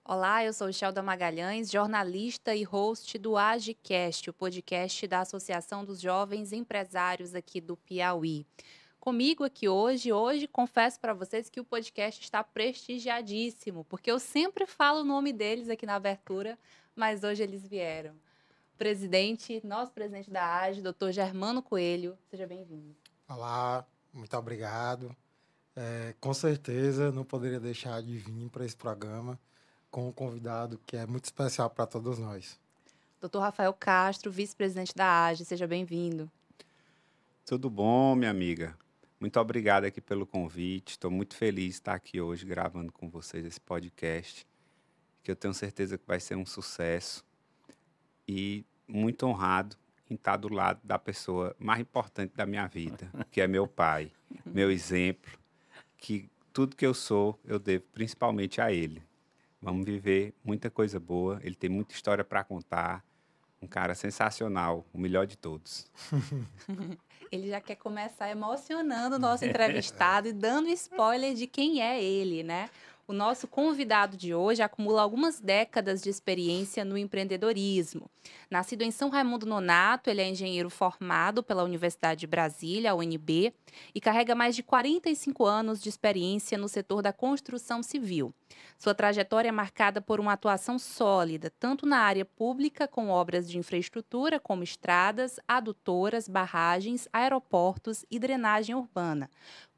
Olá, eu sou Shelda Magalhães, jornalista e host do AgiCast, o podcast da Associação dos Jovens Empresários aqui do Piauí. Comigo aqui hoje confesso para vocês que o podcast está prestigiadíssimo, porque eu sempre falo o nome deles aqui na abertura, mas hoje eles vieram. Nosso presidente da AGE, Dr. Germano Coelho, seja bem-vindo. Olá, muito obrigado. Com certeza não poderia deixar de vir para esse programa com um convidado que é muito especial para todos nós. Dr. Rafael Castro, vice-presidente da AGE, seja bem-vindo. Tudo bom, minha amiga? Muito obrigado aqui pelo convite. Estou muito feliz de estar aqui hoje gravando com vocês esse podcast, que eu tenho certeza que vai ser um sucesso e muito honrado em estar do lado da pessoa mais importante da minha vida, que é meu pai, meu exemplo, que tudo que eu sou, eu devo principalmente a ele. Vamos viver muita coisa boa, ele tem muita história para contar, um cara sensacional, o melhor de todos. Ele já quer começar emocionando o nosso entrevistado e dando spoiler de quem é ele, né? O nosso convidado de hoje acumula algumas décadas de experiência no empreendedorismo. Nascido em São Raimundo Nonato, ele é engenheiro formado pela Universidade de Brasília, a UNB, e carrega mais de 45 anos de experiência no setor da construção civil. Sua trajetória é marcada por uma atuação sólida, tanto na área pública, com obras de infraestrutura, como estradas, adutoras, barragens, aeroportos e drenagem urbana,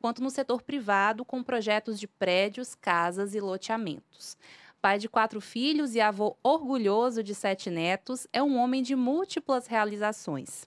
quanto no setor privado, com projetos de prédios, casas e loteamentos. Pai de 4 filhos e avô orgulhoso de 7 netos, é um homem de múltiplas realizações.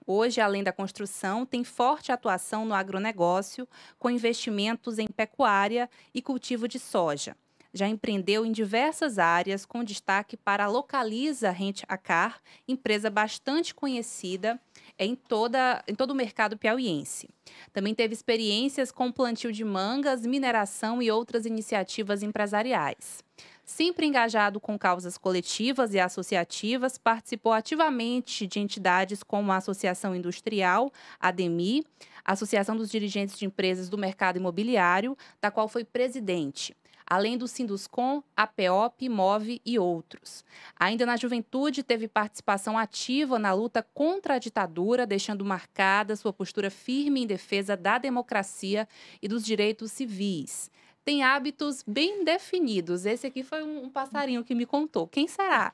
Hoje, além da construção, tem forte atuação no agronegócio, com investimentos em pecuária e cultivo de soja. Já empreendeu em diversas áreas, com destaque para a Localiza Rent a Car, empresa bastante conhecida em todo o mercado piauiense. Também teve experiências com plantio de mangas, mineração e outras iniciativas empresariais. Sempre engajado com causas coletivas e associativas, participou ativamente de entidades como a Associação Industrial, ADEMI, Associação dos Dirigentes de Empresas do Mercado Imobiliário, da qual foi presidente, além do Sinduscom, APOP, MOVE e outros. Ainda na juventude, teve participação ativa na luta contra a ditadura, deixando marcada sua postura firme em defesa da democracia e dos direitos civis. Tem hábitos bem definidos. Esse aqui foi um passarinho que me contou. Quem será?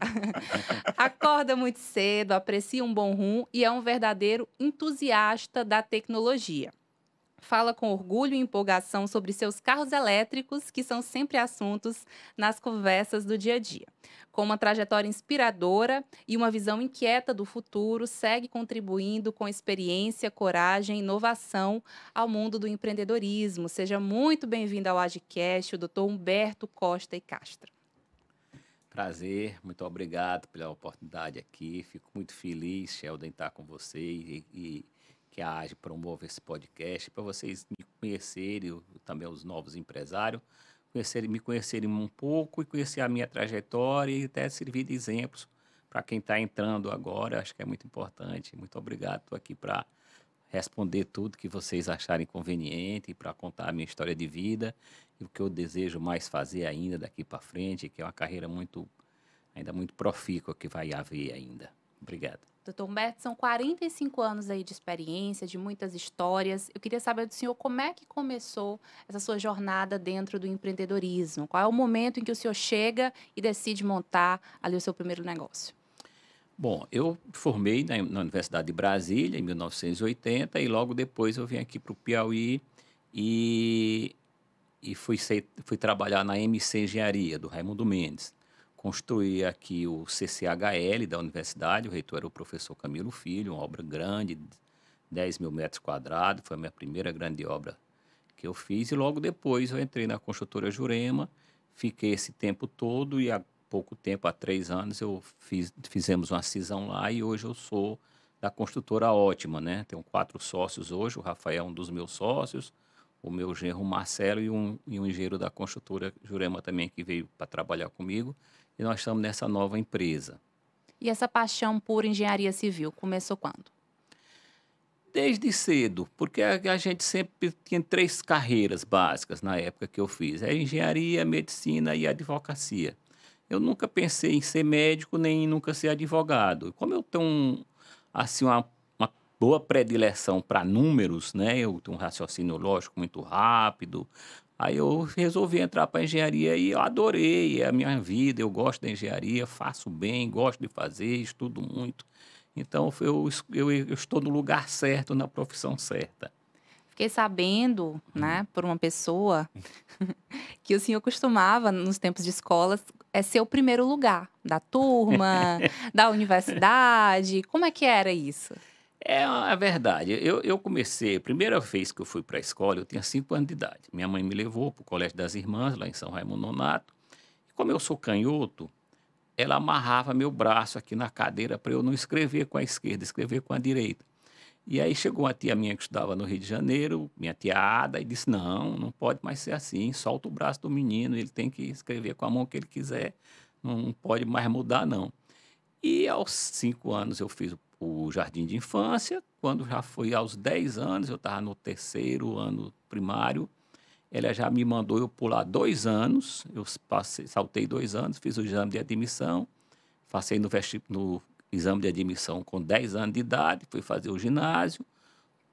Acorda muito cedo, aprecia um bom rum e é um verdadeiro entusiasta da tecnologia. Fala com orgulho e empolgação sobre seus carros elétricos, que são sempre assuntos nas conversas do dia a dia. Com uma trajetória inspiradora e uma visão inquieta do futuro, segue contribuindo com experiência, coragem e inovação ao mundo do empreendedorismo. Seja muito bem-vindo ao AgiCast, o Dr. Humberto Costa e Castro. Prazer, muito obrigado pela oportunidade aqui. Fico muito feliz, Sheldon, em estar com vocês e que a AGE promove esse podcast para vocês me conhecerem, também os novos empresários, me conhecerem um pouco e conhecer a minha trajetória e até servir de exemplos para quem está entrando agora. Acho que é muito importante. Muito obrigado. Estou aqui para responder tudo que vocês acharem conveniente, para contar a minha história de vida e o que eu desejo mais fazer ainda daqui para frente, que é uma carreira ainda muito profícua que vai haver ainda. Obrigado. Doutor Humberto, são 45 anos aí de experiência, de muitas histórias. Eu queria saber do senhor como é que começou essa sua jornada dentro do empreendedorismo. Qual é o momento em que o senhor chega e decide montar ali o seu primeiro negócio? Bom, eu formei na Universidade de Brasília em 1980 e logo depois eu vim aqui para o Piauí e fui trabalhar na MC Engenharia, do Raimundo Mendes. Construí aqui o CCHL da universidade, o reitor era o professor Camilo Filho, uma obra grande, 10 mil metros quadrados, foi a minha primeira grande obra que eu fiz. E logo depois eu entrei na construtora Jurema, fiquei esse tempo todo e há pouco tempo, há 3 anos, fizemos uma cisão lá e hoje eu sou da construtora Ótima, né? Tenho 4 sócios hoje, o Rafael é um dos meus sócios, o meu genro Marcelo e um engenheiro da construtora Jurema também que veio para trabalhar comigo. E nós estamos nessa nova empresa. E essa paixão por engenharia civil começou quando? Desde cedo, porque a gente sempre tinha 3 carreiras básicas na época que eu fiz. É engenharia, medicina e advocacia. eu nunca pensei em ser médico nem em nunca ser advogado. Como eu tenho assim, uma boa predileção para números, né? Eu tenho um raciocínio lógico muito rápido. Aí eu resolvi entrar para engenharia e eu adorei, é a minha vida, eu gosto da engenharia, faço bem, gosto de fazer, estudo muito. Então eu estou no lugar certo, na profissão certa. Fiquei sabendo, né, por uma pessoa, que o senhor costumava, nos tempos de escola, ser o primeiro lugar da turma, da universidade. Como é que era isso? É a verdade. Eu comecei, a primeira vez que eu fui para a escola, eu tinha 5 anos de idade. Minha mãe me levou para o Colégio das Irmãs, lá em São Raimundo Nonato. E como eu sou canhoto, ela amarrava meu braço aqui na cadeira para eu não escrever com a esquerda, escrever com a direita. E aí chegou uma tia minha que estudava no Rio de Janeiro, minha tia Ada, e disse, não pode mais ser assim, solta o braço do menino, ele tem que escrever com a mão que ele quiser, não pode mais mudar, não. E aos 5 anos eu fiz o jardim de infância. Quando já foi aos 10 anos, eu estava no 3º ano primário, ela já me mandou eu pular 2 anos, eu saltei 2 anos, fiz o exame de admissão, passei no exame de admissão com 10 anos de idade, fui fazer o ginásio,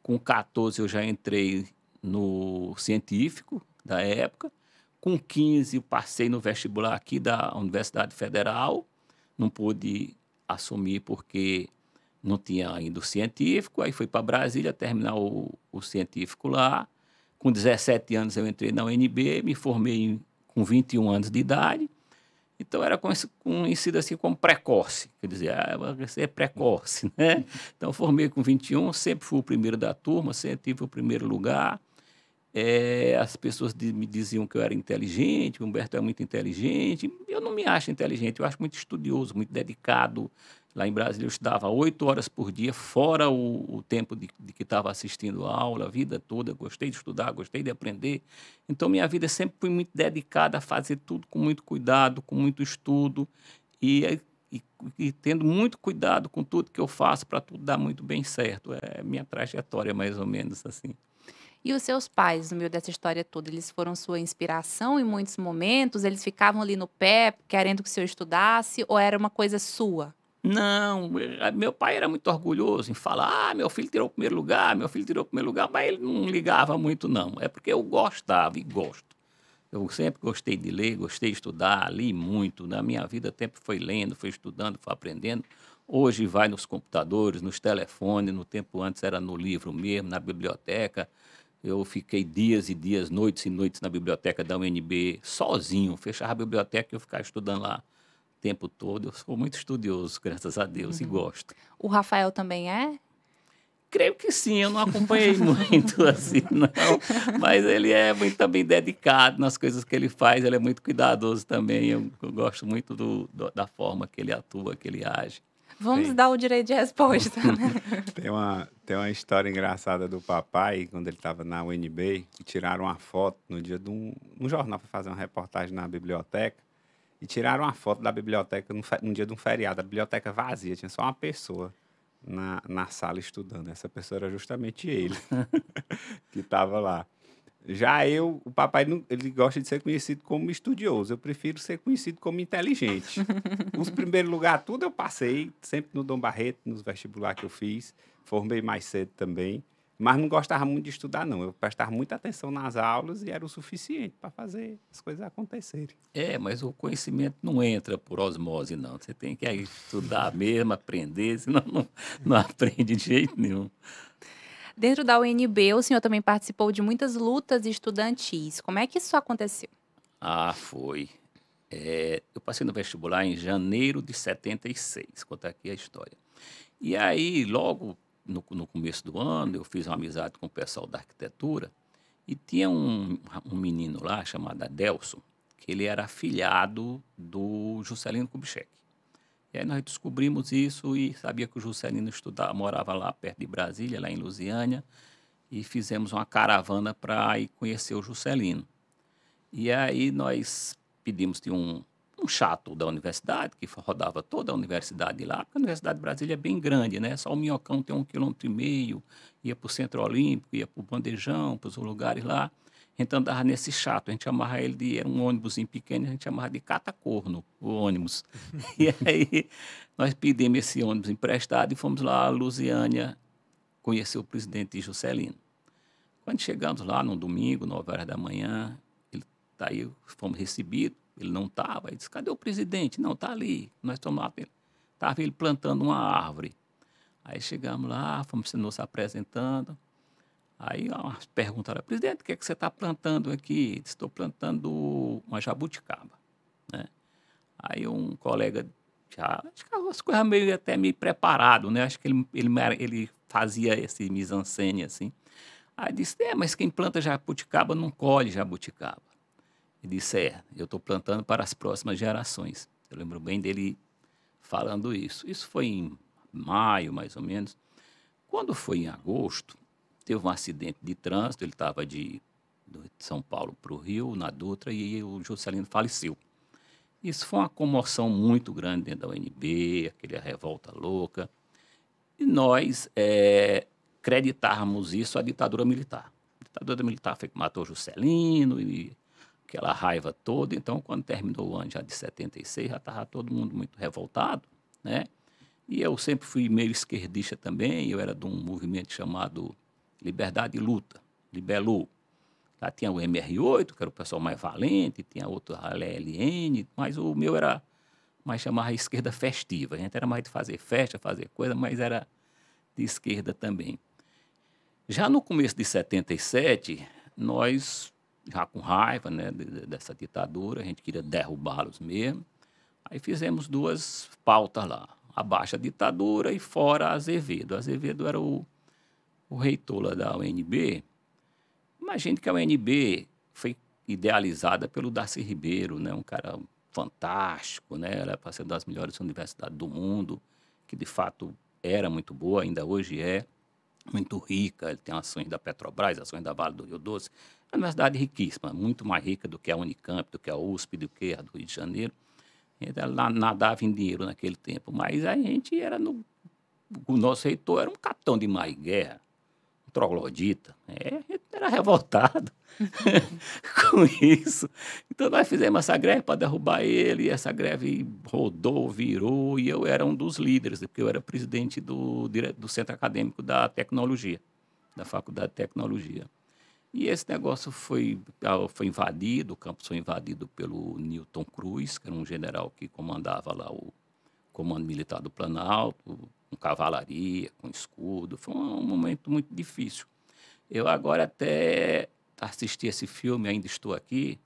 com 14 eu já entrei no científico da época, com 15 eu passei no vestibular aqui da Universidade Federal, não pude assumir porque não tinha ainda o científico, aí fui para Brasília terminar o científico lá. Com 17 anos eu entrei na UNB, me formei com 21 anos de idade, então era conhecido assim como precoce, quer dizer, você é precoce, né? Então formei com 21, sempre fui o primeiro da turma, sempre tive o primeiro lugar. As pessoas me diziam que eu era inteligente, o Humberto é muito inteligente. Eu não me acho inteligente, eu acho muito estudioso, muito dedicado. Lá em Brasília eu estudava 8 horas por dia, fora o tempo de que estava assistindo a aula, a vida toda. Gostei de estudar, gostei de aprender. Então, minha vida sempre foi muito dedicada a fazer tudo com muito cuidado, com muito estudo e tendo muito cuidado com tudo que eu faço para tudo dar muito bem certo. É minha trajetória, mais ou menos assim. E os seus pais, no meio dessa história toda, eles foram sua inspiração em muitos momentos? Eles ficavam ali no pé, querendo que o senhor estudasse, ou era uma coisa sua? Não, meu pai era muito orgulhoso em falar, meu filho tirou o primeiro lugar, meu filho tirou o primeiro lugar, mas ele não ligava muito, não. É porque eu gostava e gosto. Eu sempre gostei de ler, gostei de estudar, li muito. Na minha vida, sempre foi lendo, foi estudando, foi aprendendo. Hoje vai nos computadores, nos telefones, no tempo antes era no livro mesmo, na biblioteca. Eu fiquei dias e dias, noites e noites na biblioteca da UNB, sozinho. Fechava a biblioteca e eu ficava estudando lá o tempo todo. Eu sou muito estudioso, graças a Deus, e gosto. O Rafael também é? Creio que sim, eu não acompanhei muito assim, não. Mas ele é muito também dedicado nas coisas que ele faz, ele é muito cuidadoso também. Eu gosto muito da forma que ele atua, que ele age. Vamos dar o direito de resposta, né? Tem uma história engraçada do papai, quando ele estava na UNB, e tiraram uma foto no dia de um jornal para fazer uma reportagem na biblioteca, e tiraram uma foto da biblioteca no dia de um feriado, a biblioteca vazia, tinha só uma pessoa na sala estudando. Essa pessoa era justamente ele, que estava lá. Já o papai, ele gosta de ser conhecido como estudioso. Eu prefiro ser conhecido como inteligente. Os primeiros lugares, tudo eu passei, sempre no Dom Barreto, nos vestibular que eu fiz. Formei mais cedo também. Mas não gostava muito de estudar, não. Eu prestava muita atenção nas aulas e era o suficiente para fazer as coisas acontecerem. Mas o conhecimento não entra por osmose, não. Você tem que estudar mesmo, aprender, senão não aprende de jeito nenhum. Dentro da UNB, o senhor também participou de muitas lutas estudantis. Como é que isso aconteceu? Foi. Eu passei no vestibular em janeiro de 76, contar aqui a história. E aí, logo no começo do ano, eu fiz uma amizade com o pessoal da arquitetura e tinha um menino lá chamado Adelson, que ele era afilhado do Juscelino Kubitschek. E aí nós descobrimos isso e sabia que o Juscelino morava lá perto de Brasília, lá em Lusiânia, e fizemos uma caravana para ir conhecer o Juscelino. E aí nós pedimos de um chato da universidade, que rodava toda a universidade lá, porque a Universidade de Brasília é bem grande, né? Só o Minhocão tem 1,5 km, ia para o Centro Olímpico, ia para o Bandejão, para os lugares lá. a gente andava nesse chato, a gente chamava ele de, era um ônibusinho pequeno, a gente chamava de catacorno, o ônibus. E aí nós pedimos esse ônibus emprestado e fomos lá a Lusiânia conhecer o presidente Juscelino. Quando chegamos lá, num domingo, 9 horas da manhã, aí fomos recebidos, ele não estava, ele disse, cadê o presidente? Não, está ali, nós estamos lá, estava ele plantando uma árvore. Aí chegamos lá, fomos nos apresentando, aí perguntaram, presidente, o que é que você está plantando aqui? Ele disse, estou plantando uma jabuticaba, né? Aí um colega, acho que as coisas até meio preparado, né? Acho que ele fazia esse mise-en-scène assim. Aí disse, mas quem planta jabuticaba não colhe jabuticaba. Ele disse, eu estou plantando para as próximas gerações. Eu lembro bem dele falando isso. Isso foi em maio, mais ou menos. Quando foi em agosto, teve um acidente de trânsito, ele estava de São Paulo para o Rio, na Dutra, e o Juscelino faleceu. Isso foi uma comoção muito grande dentro da UNB, aquela revolta louca. E nós acreditávamos isso à ditadura militar. A ditadura militar foi que matou Juscelino e aquela raiva toda. Então, quando terminou o ano já de 76, já estava todo mundo muito revoltado, né? E eu sempre fui meio esquerdista também. Eu era de um movimento chamado Liberdade e Luta, Libelu. Lá tinha o MR8, que era o pessoal mais valente, tinha outro, a LLN, mas o meu era mais chamava esquerda festiva. A gente era mais de fazer festa, fazer coisa, mas era de esquerda também. Já no começo de 77, nós, já com raiva, né, dessa ditadura, a gente queria derrubá-los mesmo, aí fizemos 2 pautas lá, abaixo a ditadura e fora Azevedo. Azevedo era o reitor lá da UNB. Imagine que a UNB foi idealizada pelo Darcy Ribeiro, né, um cara fantástico, né, ela é para ser das melhores universidades do mundo, que de fato era muito boa, ainda hoje é muito rica, ele tem ações da Petrobras, ações da Vale do Rio Doce, é uma universidade riquíssima, muito mais rica do que a Unicamp, do que a USP, do que a do Rio de Janeiro. Ela nadava em dinheiro naquele tempo, mas a gente era o nosso reitor era um capitão de mar e guerra, um troglodita, a gente era revoltado com isso. Então nós fizemos essa greve para derrubar ele, e essa greve rodou, virou, e eu era um dos líderes, porque eu era presidente do Centro Acadêmico da Tecnologia, da Faculdade de Tecnologia. E esse negócio foi invadido, o campus foi invadido pelo Newton Cruz, que era um general que comandava lá o Comando Militar do Planalto, com cavalaria, com escudo. Foi um momento muito difícil. Eu agora até assisti esse filme, Ainda Estou Aqui,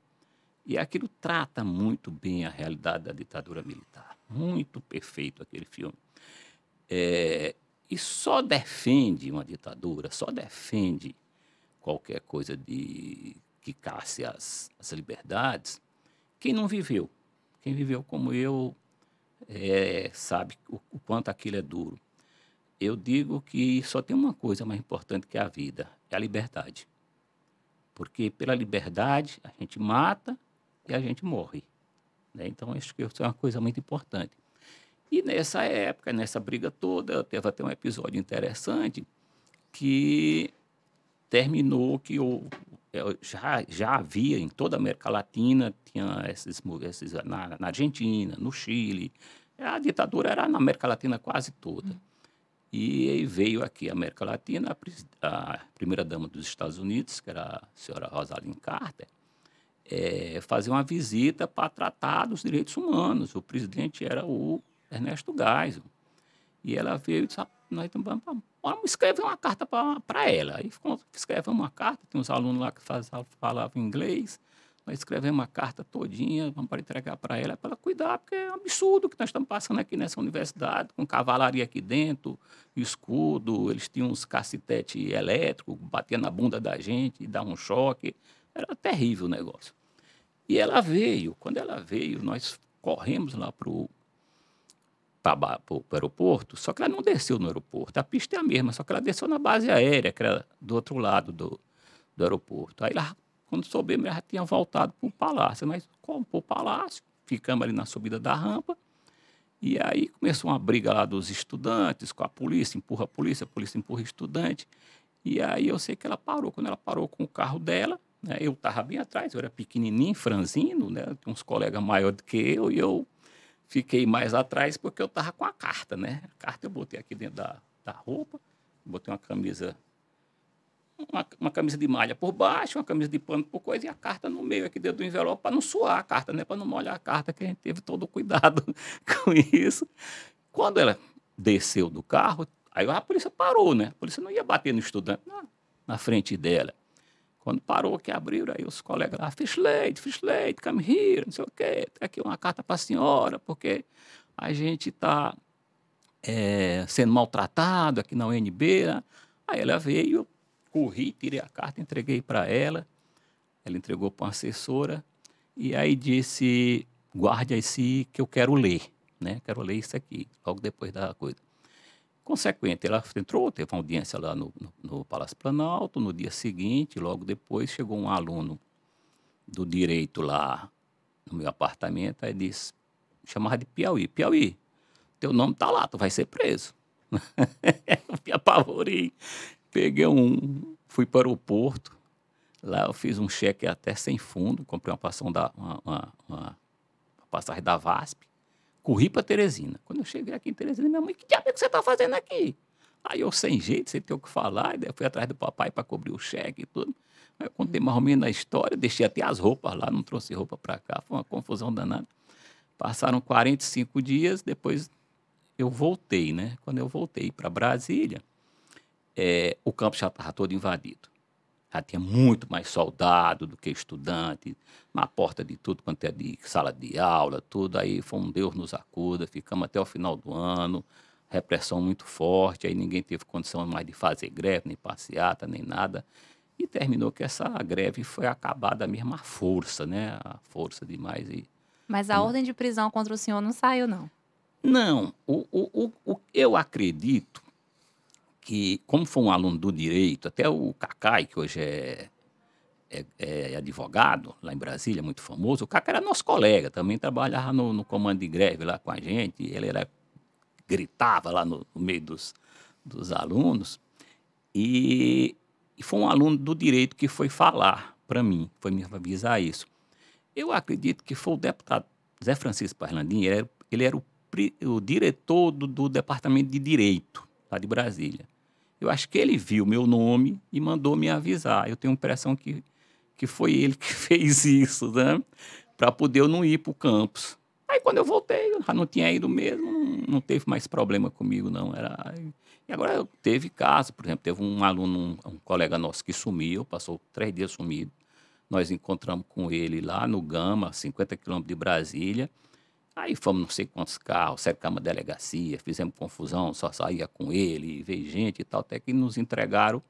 e aquilo trata muito bem a realidade da ditadura militar. Muito perfeito aquele filme. E só defende uma ditadura, só defende qualquer coisa que casse as liberdades, quem não viveu. Quem viveu como eu sabe o quanto aquilo é duro. Eu digo que só tem uma coisa mais importante que a vida, é a liberdade. Porque pela liberdade a gente mata e a gente morre, né? Então, acho que isso é uma coisa muito importante. E nessa época, nessa briga toda, teve até um episódio interessante que terminou que já havia em toda a América Latina, tinha esses na Argentina, no Chile. A ditadura era na América Latina quase toda. E aí veio aqui a América Latina, a primeira-dama dos Estados Unidos, que era a senhora Rosalind Carter, fazer uma visita para tratar dos direitos humanos. O presidente era o Ernesto Geisel. E ela veio e disse, nós vamos escrever uma carta para ela. Aí escrevemos uma carta, tem uns alunos lá que falavam inglês, nós escrevemos uma carta todinha, vamos para entregar para ela cuidar, porque é um absurdo que nós estamos passando aqui nessa universidade, com cavalaria aqui dentro, escudo, eles tinham uns cacetetes elétricos, batiam na bunda da gente e davam um choque. Era terrível o negócio. E ela veio, quando ela veio, nós corremos lá para o aeroporto, só que ela não desceu no aeroporto, a pista é a mesma, só que ela desceu na base aérea, que era do outro lado do aeroporto. Aí, quando soubemos, ela já tinha voltado para o palácio, mas como para o palácio, ficamos ali na subida da rampa, e aí começou uma briga lá dos estudantes com a polícia empurra estudante, e aí eu sei que ela parou, quando ela parou com o carro dela, né? Eu estava bem atrás, eu era pequenininho, franzino, né? Tinha uns colegas maiores do que eu, e eu fiquei mais atrás porque eu estava com a carta, né? A carta eu botei aqui dentro da roupa, botei uma camisa de malha por baixo, uma camisa de pano por coisa, e a carta no meio aqui dentro do envelope para não suar a carta, né? Para não molhar a carta, que a gente teve todo o cuidado com isso. Quando ela desceu do carro, aí a polícia parou, né? A polícia não ia bater no estudante na frente dela. Quando parou, que abriram, aí os colegas lá, Fish Lady, come here, não sei o quê, tem aqui uma carta para a senhora, porque a gente está sendo maltratado aqui na UNB. Né? Aí ela veio, eu corri, tirei a carta, entreguei para ela entregou para uma assessora, e aí disse, guarde esse que eu quero ler, né? Quero ler isso aqui, logo depois da coisa. Consequente, ela entrou, teve uma audiência lá no Palácio Planalto, no dia seguinte, logo depois chegou um aluno do direito lá no meu apartamento, aí disse, chamava de Piauí, Piauí, teu nome tá lá, tu vai ser preso. Eu me apavorei, fui para o aeroporto, lá eu fiz um cheque até sem fundo, comprei uma passagem da VASP, corri para Teresina. Quando eu cheguei aqui em Teresina, minha mãe, que diabo é que você está fazendo aqui? Aí eu, sem jeito, sem ter o que falar, daí fui atrás do papai para cobrir o cheque e tudo. Aí eu contei mais ou menos a história, deixei até as roupas lá, não trouxe roupa para cá, foi uma confusão danada. Passaram 45 dias, depois eu voltei, né? Quando eu voltei para Brasília, o campus já estava todo invadido. Já tinha muito mais soldado do que estudante, na porta de tudo quanto é de sala de aula, tudo. Aí foi um Deus nos acuda, ficamos até o final do ano, repressão muito forte, aí ninguém teve condição mais de fazer greve, nem passeata, nem nada. E terminou que essa greve foi acabada mesmo à força, né? A força demais. Mas a ordem de prisão contra o senhor não saiu, não? Não. Eu acredito que, como foi um aluno do direito, até o Cacai, que hoje é advogado, lá em Brasília, muito famoso, o Cacai era nosso colega, também trabalhava no comando de greve lá com a gente, ele gritava lá no meio dos alunos, e foi um aluno do direito que foi falar para mim, foi me avisar isso. Eu acredito que foi o deputado Zé Francisco Parlandim, ele era o diretor do Departamento de Direito, lá de Brasília. Eu acho que ele viu meu nome e mandou me avisar. Eu tenho a impressão que foi ele que fez isso, né? Para poder eu não ir para o campus. Aí, quando eu voltei, eu já não tinha ido mesmo, não teve mais problema comigo, não. E agora, teve caso, por exemplo, teve um aluno, um colega nosso que sumiu, passou 3 dias sumido. Nós encontramos com ele lá no Gama, 50 quilômetros de Brasília. Aí fomos não sei quantos carros, cercamos a delegacia, fizemos confusão, só saía com ele, veio gente e tal, até que nos entregaram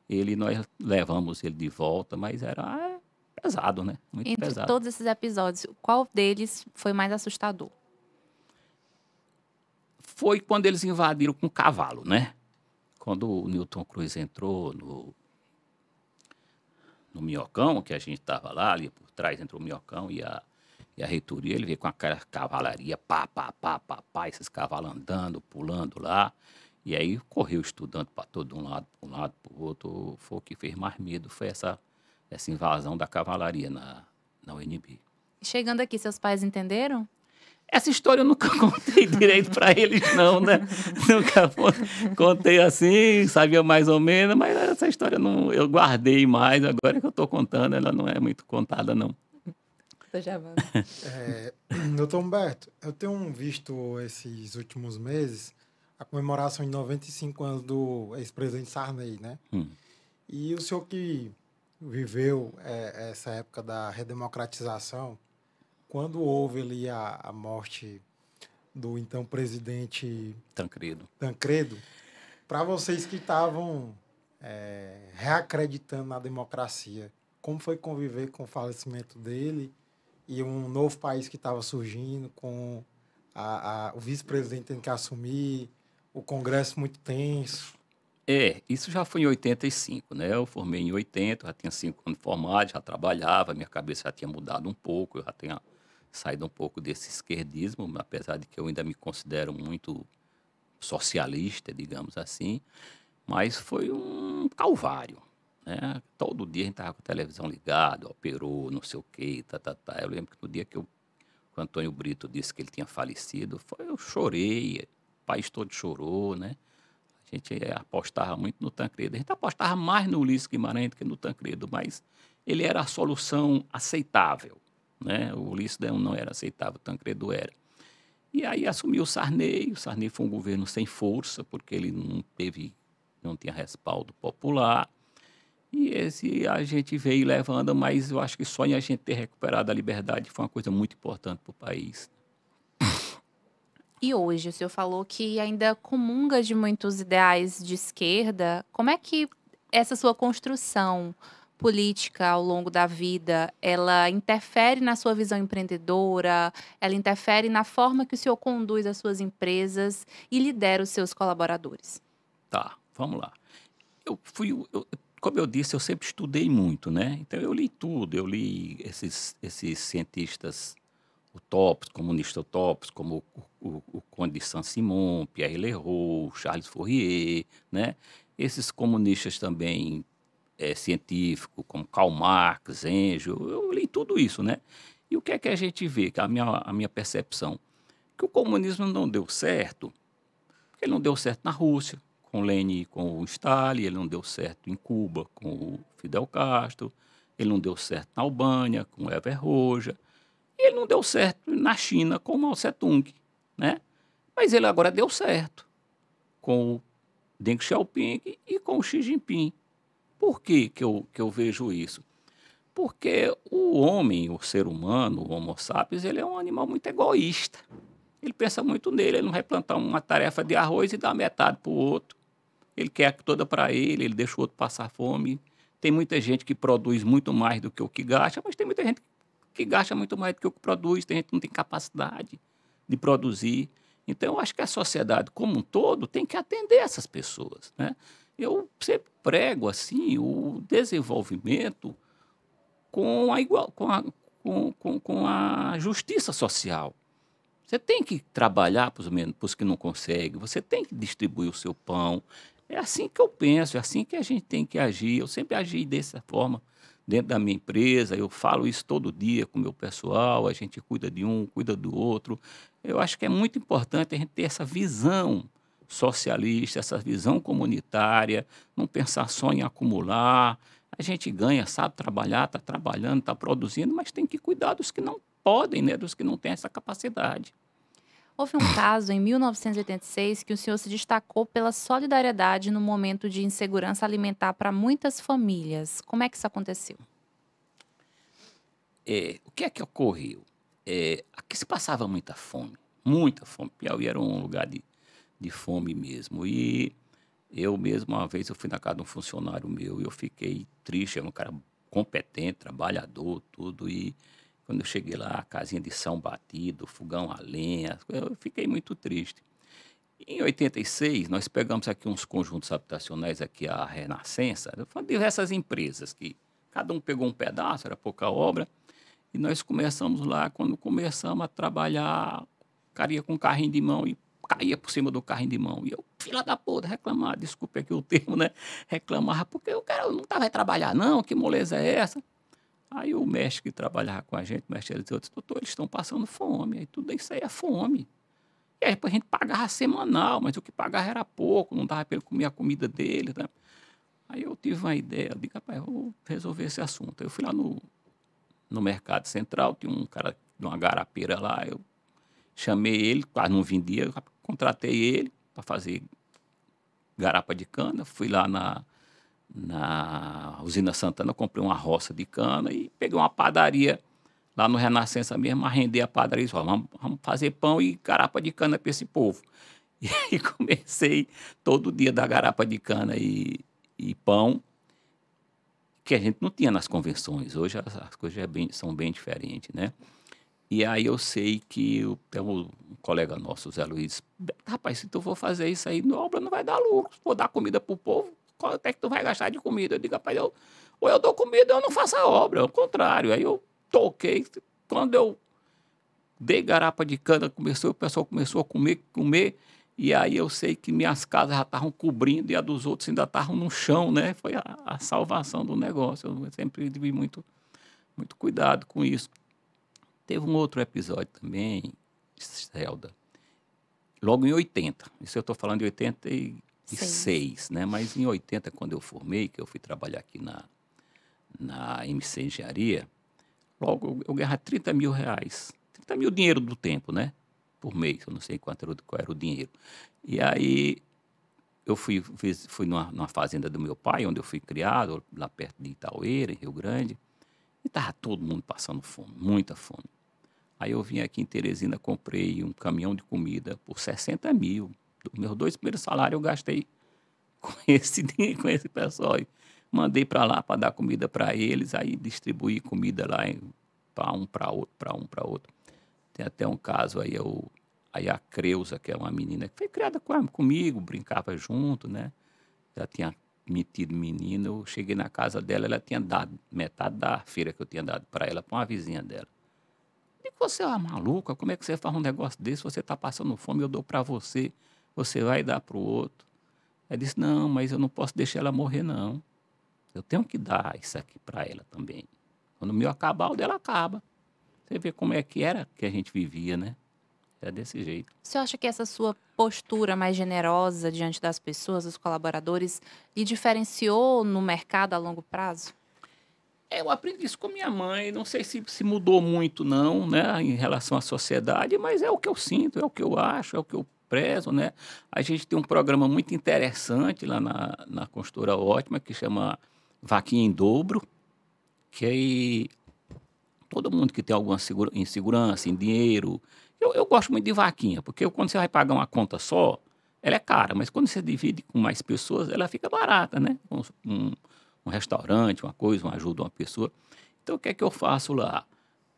ele e nós levamos ele de volta, mas era pesado, né? Muito Entre pesado. todos esses episódios, qual deles foi mais assustador? Foi quando eles invadiram com cavalo, né? Quando o Newton Cruz entrou no Minhocão, que a gente estava lá, ali por trás, entrou o Minhocão e a reitoria, ele veio com aquela cavalaria, pá, esses cavalos andando, pulando lá. E aí correu estudante para todo um lado, para um lado, para o outro. Foi o que fez mais medo, foi essa invasão da cavalaria na UNB. Chegando aqui, seus pais entenderam? Essa história eu nunca contei direito para eles, não, né? Nunca contei assim, sabia mais ou menos, mas essa história eu guardei mais. Agora que eu estou contando, ela não é muito contada, não. Doutor Humberto, eu tenho visto esses últimos meses a comemoração de 95 anos do ex-presidente Sarney, né? E o senhor que viveu essa época da redemocratização, quando houve ali a morte do então presidente Tancredo, para vocês que estavam reacreditando na democracia, como foi conviver com o falecimento dele e um novo país que estava surgindo, com o vice-presidente tendo que assumir, o Congresso muito tenso? Isso já foi em 85, né? Eu formei em 80, já tinha 5 anos formado, já trabalhava, minha cabeça já tinha mudado um pouco, eu já tinha saído um pouco desse esquerdismo, apesar de que eu ainda me considero muito socialista, digamos assim, mas foi um calvário, né? Todo dia a gente estava com a televisão ligada, operou, não sei o quê, Eu lembro que no dia que o Antônio Brito disse que ele tinha falecido, eu chorei, o país todo chorou, né? A gente apostava muito no Tancredo. A gente apostava mais no Ulisses Guimarães do que no Tancredo, mas ele era a solução aceitável, né? O Ulisses não era aceitável, o Tancredo era. E aí assumiu o Sarney foi um governo sem força, porque ele não tinha respaldo popular. E esse a gente veio levando, mas eu acho que só em a gente ter recuperado a liberdade foi uma coisa muito importante para o país. E hoje, o senhor falou que ainda comunga de muitos ideais de esquerda. Como é que essa sua construção política ao longo da vida, ela interfere na sua visão empreendedora, ela interfere na forma que o senhor conduz as suas empresas e lidera os seus colaboradores? Tá, vamos lá. Como eu disse, eu sempre estudei muito, né? Então eu li tudo, eu li esses cientistas utópicos, comunistas utópicos, como o Conde de Saint-Simon, Pierre Leroux, Charles Fourier, né? Esses comunistas também científicos, como Karl Marx, Engels, eu li tudo isso, né? E o que é que a gente vê, que a minha percepção? Que o comunismo não deu certo, porque ele não deu certo na Rússia, com Lenin e com o Stalin, ele não deu certo em Cuba, com o Fidel Castro, ele não deu certo na Albânia, com o Enver Hoxha, e ele não deu certo na China com o Mao Tse-tung, né? Mas ele agora deu certo com o Deng Xiaoping e com o Xi Jinping. Por que eu vejo isso? Porque o homem, o ser humano, o Homo sapiens, ele é um animal muito egoísta. Ele pensa muito nele, ele não vai plantar uma tarefa de arroz e dar metade para o outro. Ele quer toda para ele deixa o outro passar fome. Tem muita gente que produz muito mais do que o que gasta, mas tem muita gente que gasta muito mais do que o que produz, tem gente que não tem capacidade de produzir. Então, eu acho que a sociedade como um todo tem que atender essas pessoas, né? Eu sempre prego assim, o desenvolvimento com a justiça social. Você tem que trabalhar para os que não conseguem, você tem que distribuir o seu pão. É assim que eu penso, é assim que a gente tem que agir. Eu sempre agi dessa forma dentro da minha empresa, eu falo isso todo dia com o meu pessoal, a gente cuida de um, cuida do outro. Eu acho que é muito importante a gente ter essa visão socialista, essa visão comunitária, não pensar só em acumular. A gente ganha, sabe trabalhar, está trabalhando, está produzindo, mas tem que cuidar dos que não podem, né, dos que não têm essa capacidade. Houve um caso em 1986 que o senhor se destacou pela solidariedade no momento de insegurança alimentar para muitas famílias. Como é que isso aconteceu? O que é que ocorreu? Aqui se passava muita fome, muita fome. Piauí era um lugar de fome mesmo. E eu mesmo, uma vez, eu fui na casa de um funcionário meu e eu fiquei triste. Era um cara competente, trabalhador, tudo. E quando eu cheguei lá, a casinha de são batido, fogão a lenha, eu fiquei muito triste. Em 86, nós pegamos aqui uns conjuntos habitacionais, aqui a Renascença, diversas empresas, que cada um pegou um pedaço, era pouca obra, e nós começamos lá, quando começamos a trabalhar, o cara ia com um carrinho de mão e caía por cima do carrinho de mão. E eu, filha da puta, reclamar, desculpe aqui o termo, né? Reclamava, porque o cara não estava a trabalhar não, que moleza é essa? Aí o mestre que trabalhava com a gente, o mestre dizia, doutor, eles estão passando fome, aí tudo isso aí é fome. E aí depois a gente pagava semanal, mas o que pagava era pouco, não dava para ele comer a comida dele, né? Aí eu tive uma ideia, eu digo, rapaz, eu vou resolver esse assunto. Eu fui lá no Mercado Central, tinha um cara de uma garapeira lá, eu chamei ele, quase não vendia, eu contratei ele para fazer garapa de cana, fui lá na Usina Santana, comprei uma roça de cana e peguei uma padaria lá no Renascença mesmo, a render a padaria, vamos fazer pão e garapa de cana para esse povo. E aí comecei todo dia da garapa de cana e pão, que a gente não tinha nas convenções. Hoje as coisas são bem diferentes, né? E aí eu sei que tem um colega nosso, o Zé Luiz, rapaz, se tu for fazer isso aí, a obra não vai dar lucro, vou dar comida para o povo, quanto é que tu vai gastar de comida? Eu digo, rapaz, ou eu dou comida ou eu não faço a obra, ao contrário. Aí eu toquei, quando eu dei garapa de cana, o pessoal começou a comer, E aí eu sei que minhas casas já estavam cobrindo e a dos outros ainda estavam no chão, né? Foi a salvação do negócio. Eu sempre tive muito cuidado com isso. Teve um outro episódio também, Zelda, logo em 80. Isso eu estou falando de 86, né? Mas em 80, quando eu formei, que eu fui trabalhar aqui na MC Engenharia, logo eu ganhava 30 mil reais. 30 mil dinheiro do tempo, né? Por mês, eu não sei qual era o dinheiro. E aí eu fui numa fazenda do meu pai, onde eu fui criado, lá perto de Itaueira, em Rio Grande, e estava todo mundo passando fome, muita fome. Aí eu vim aqui em Teresina, comprei um caminhão de comida por 60 mil. Meus 2 primeiros salários eu gastei com esse pessoal. Mandei para lá para dar comida para eles, aí distribuí comida lá para um, para outro. Tem até um caso aí, a Creuza, que é uma menina que foi criada comigo, brincava junto, né? Já tinha metido menina, eu cheguei na casa dela, ela tinha dado metade da feira que eu tinha dado para ela, para uma vizinha dela. E você é uma maluca, como é que você faz um negócio desse? Você está passando fome, eu dou para você, você vai dar para o outro. Ela disse, não, mas eu não posso deixar ela morrer, não. Eu tenho que dar isso aqui para ela também. Quando o meu acabar, o dela acaba. Você vê como é que era que a gente vivia, né? É desse jeito. Você acha que essa sua postura mais generosa diante das pessoas, dos colaboradores, lhe diferenciou no mercado a longo prazo? Eu aprendi isso com minha mãe, não sei se mudou muito não, né, em relação à sociedade, mas é o que eu sinto, é o que eu acho, é o que eu prezo, né. A gente tem um programa muito interessante lá na Construtora Ótima, que chama Vaquinha em Dobro, que aí todo mundo que tem alguma insegurança em dinheiro, eu gosto muito de vaquinha, porque quando você vai pagar uma conta só, ela é cara, mas quando você divide com mais pessoas, ela fica barata, né, um restaurante, uma coisa, uma ajuda a uma pessoa. Então, o que é que eu faço lá?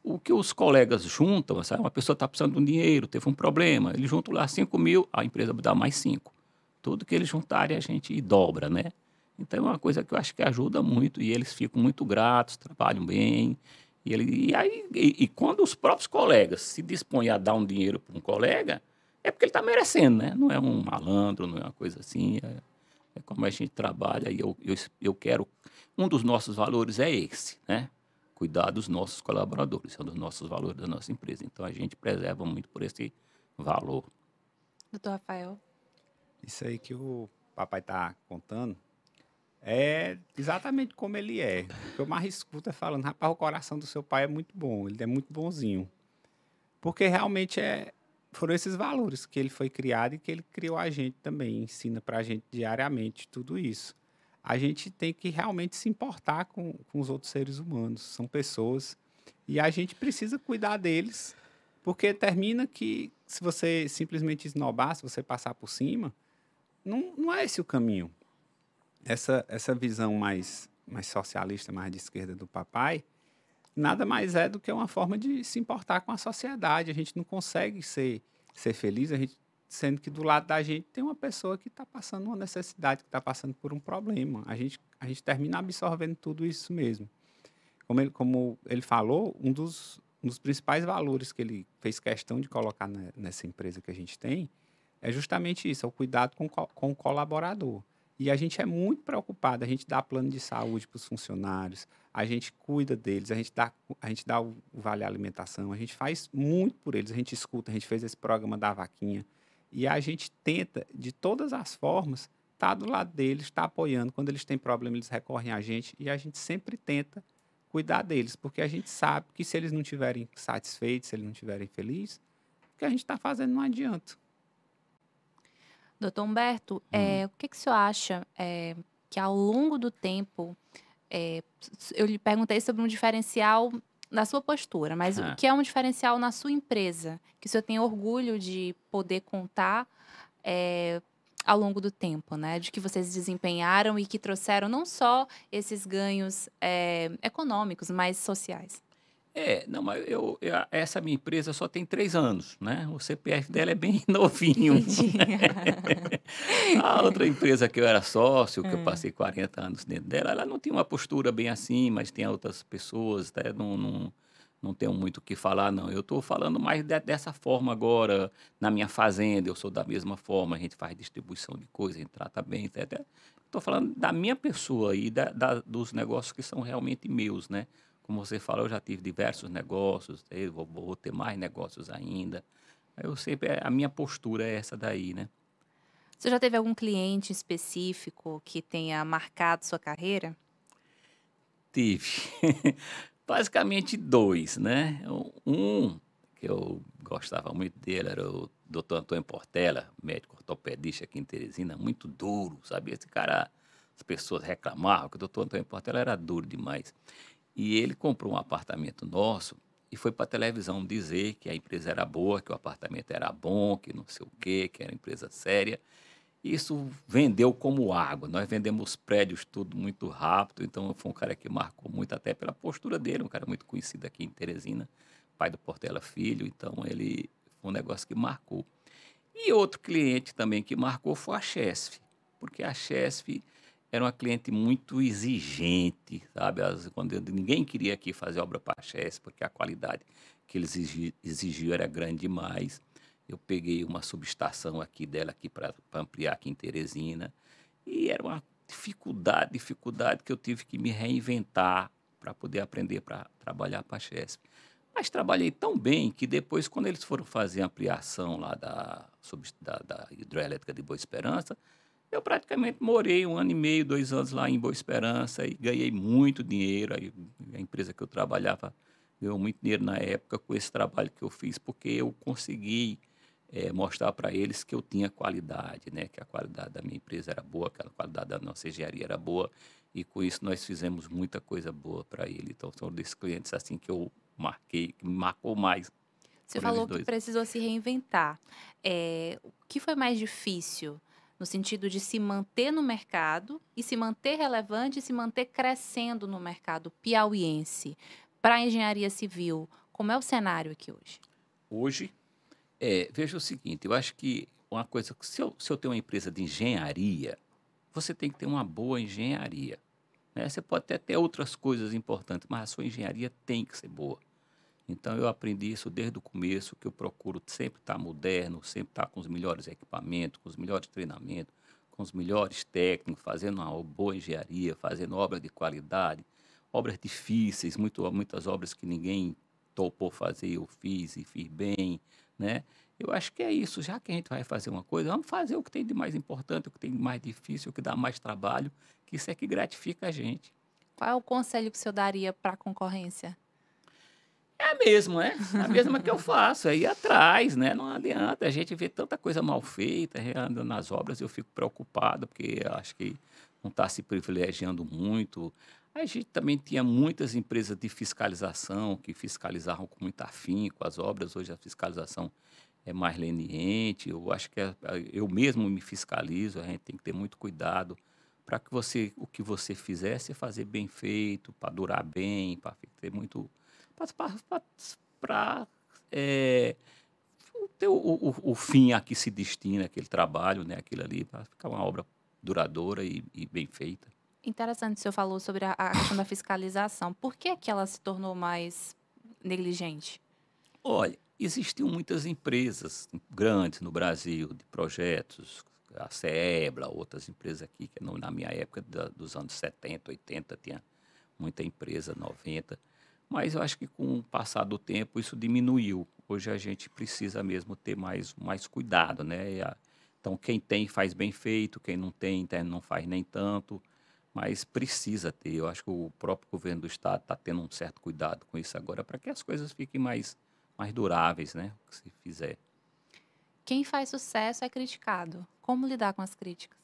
O que os colegas juntam, sabe? Uma pessoa está precisando de um dinheiro, teve um problema, eles juntam lá 5 mil, a empresa dá mais 5. Tudo que eles juntarem, a gente dobra, né? Então, é uma coisa que eu acho que ajuda muito e eles ficam muito gratos, trabalham bem. E quando os próprios colegas se dispõem a dar um dinheiro para um colega, é porque ele está merecendo, né? Não é um malandro, não é uma coisa assim, é como a gente trabalha e eu quero... Um dos nossos valores é esse, né? Cuidar dos nossos colaboradores, é um dos nossos valores da nossa empresa. Então, a gente preserva muito por esse valor. Doutor Rafael? Isso aí que o papai está contando é exatamente como ele é. O que eu mais escuto é falando, rapaz, o coração do seu pai é muito bom, ele é muito bonzinho. Porque realmente foram esses valores que ele foi criado e que ele criou a gente também, ensina para a gente diariamente tudo isso. A gente tem que realmente se importar com os outros seres humanos, são pessoas, e a gente precisa cuidar deles, porque termina que, se você simplesmente esnobar, se você passar por cima, não é esse o caminho. Essa visão mais socialista, mais de esquerda do papai, nada mais é do que uma forma de se importar com a sociedade. A gente não consegue ser feliz, sendo que do lado da gente tem uma pessoa que está passando uma necessidade, que está passando por um problema. A gente termina absorvendo tudo isso mesmo. Como ele falou, um dos principais valores que ele fez questão de colocar nessa empresa que a gente tem é justamente isso, é o cuidado com o colaborador. E a gente é muito preocupado, a gente dá plano de saúde para os funcionários, a gente cuida deles, a gente dá o vale alimentação, a gente faz muito por eles, a gente escuta, a gente fez esse programa da vaquinha. E a gente tenta, de todas as formas, estar do lado deles, estar apoiando. Quando eles têm problema, eles recorrem a gente e a gente sempre tenta cuidar deles, porque a gente sabe que se eles não estiverem satisfeitos, se eles não estiverem felizes, o que a gente está fazendo não adianta. Doutor Humberto, o que o senhor acha que ao longo do tempo, eu lhe perguntei sobre um diferencial na sua postura, mas o que é um diferencial na sua empresa, que o senhor tem orgulho de poder contar ao longo do tempo, né? De que vocês desempenharam e que trouxeram não só esses ganhos econômicos, mas sociais. Não, mas essa minha empresa só tem 3 anos, né? O CPF dela é bem novinho. A outra empresa que eu era sócio, que eu passei 40 anos dentro dela, ela não tinha uma postura bem assim, mas tem outras pessoas, não tenho muito o que falar, não. Eu estou falando mais dessa forma agora, na minha fazenda, eu sou da mesma forma, a gente faz distribuição de coisas, a gente trata bem, etc. Estou falando da minha pessoa e dos negócios que são realmente meus, né? Como você falou, eu já tive diversos negócios, eu vou ter mais negócios ainda. Eu sempre, a minha postura é essa daí, né? Você já teve algum cliente específico que tenha marcado sua carreira? Tive. Basicamente dois, né? Um que eu gostava muito dele era o Dr. Antônio Portela, médico ortopedista aqui em Teresina, muito duro, sabe? Esse cara, as pessoas reclamavam que o Dr. Antônio Portela era duro demais. E ele comprou um apartamento nosso e foi para a televisão dizer que a empresa era boa, que o apartamento era bom, que não sei o quê, que era empresa séria. Isso vendeu como água. Nós vendemos prédios tudo muito rápido, então foi um cara que marcou muito até pela postura dele, um cara muito conhecido aqui em Teresina, pai do Portela Filho, então ele foi um negócio que marcou. E outro cliente também que marcou foi a Chesf, porque a Chesf era uma cliente muito exigente, sabe? Quando ninguém queria aqui fazer obra para a Chesf, porque a qualidade que eles exigiam era grande demais. Eu peguei uma subestação aqui dela aqui para ampliar aqui em Teresina e era uma dificuldade que eu tive que me reinventar para poder aprender para trabalhar para a Chesf. Mas trabalhei tão bem que depois, quando eles foram fazer a ampliação lá da hidroelétrica de Boa Esperança, eu praticamente morei 1 ano e meio, 2 anos lá em Boa Esperança e ganhei muito dinheiro. Aí, a empresa que eu trabalhava ganhou muito dinheiro na época com esse trabalho que eu fiz, porque eu consegui mostrar para eles que eu tinha qualidade, né? Que a qualidade da minha empresa era boa, que a qualidade da nossa engenharia era boa, e com isso nós fizemos muita coisa boa para ele. Então, são desses clientes assim que eu marquei, que me marcou mais. Você Foram eles falou que dois. precisou se reinventar. O que foi mais difícil no sentido de se manter no mercado e se manter relevante e se manter crescendo no mercado piauiense para a engenharia civil? Como é o cenário aqui hoje? Hoje, veja o seguinte, eu acho que uma coisa, se eu tenho uma empresa de engenharia, você tem que ter uma boa engenharia, né? Você pode até ter outras coisas importantes, mas a sua engenharia tem que ser boa. Então, eu aprendi isso desde o começo, que eu procuro sempre estar moderno, sempre estar com os melhores equipamentos, com os melhores treinamentos, com os melhores técnicos, fazendo uma boa engenharia, fazendo obra de qualidade, obras difíceis, muitas obras que ninguém topou fazer, eu fiz e fiz bem, né? Eu acho que é isso, já que a gente vai fazer uma coisa, vamos fazer o que tem de mais importante, o que tem de mais difícil, o que dá mais trabalho, que isso é que gratifica a gente. Qual é o conselho que o senhor daria para a concorrência? É a mesma, né? A mesma que eu faço, é ir atrás, né? Não adianta, a gente vê tanta coisa mal feita, andando nas obras, eu fico preocupado, porque eu acho que não está se privilegiando muito. A gente também tinha muitas empresas de fiscalização que fiscalizavam com muito afinco as obras, hoje a fiscalização é mais leniente, eu acho que eu mesmo me fiscalizo, a gente tem que ter muito cuidado para que o que você fizer, você fazer bem feito, para durar bem, para ter muito para ter o fim a que se destina aquele trabalho, né, aquilo ali, para ficar uma obra duradoura e bem feita. Interessante, o senhor falou sobre a questão da fiscalização. Por que que ela se tornou mais negligente? Olha, existiam muitas empresas grandes no Brasil de projetos, a CEBLA, outras empresas aqui, que na minha época dos anos 70, 80, tinha muita empresa, 90. Mas eu acho que com o passar do tempo isso diminuiu. Hoje a gente precisa mesmo ter mais cuidado, né? Então quem tem faz bem feito, quem não tem então, não faz nem tanto, mas precisa ter. Eu acho que o próprio governo do estado está tendo um certo cuidado com isso agora para que as coisas fiquem mais duráveis, né? Se fizer. Quem faz sucesso é criticado. Como lidar com as críticas?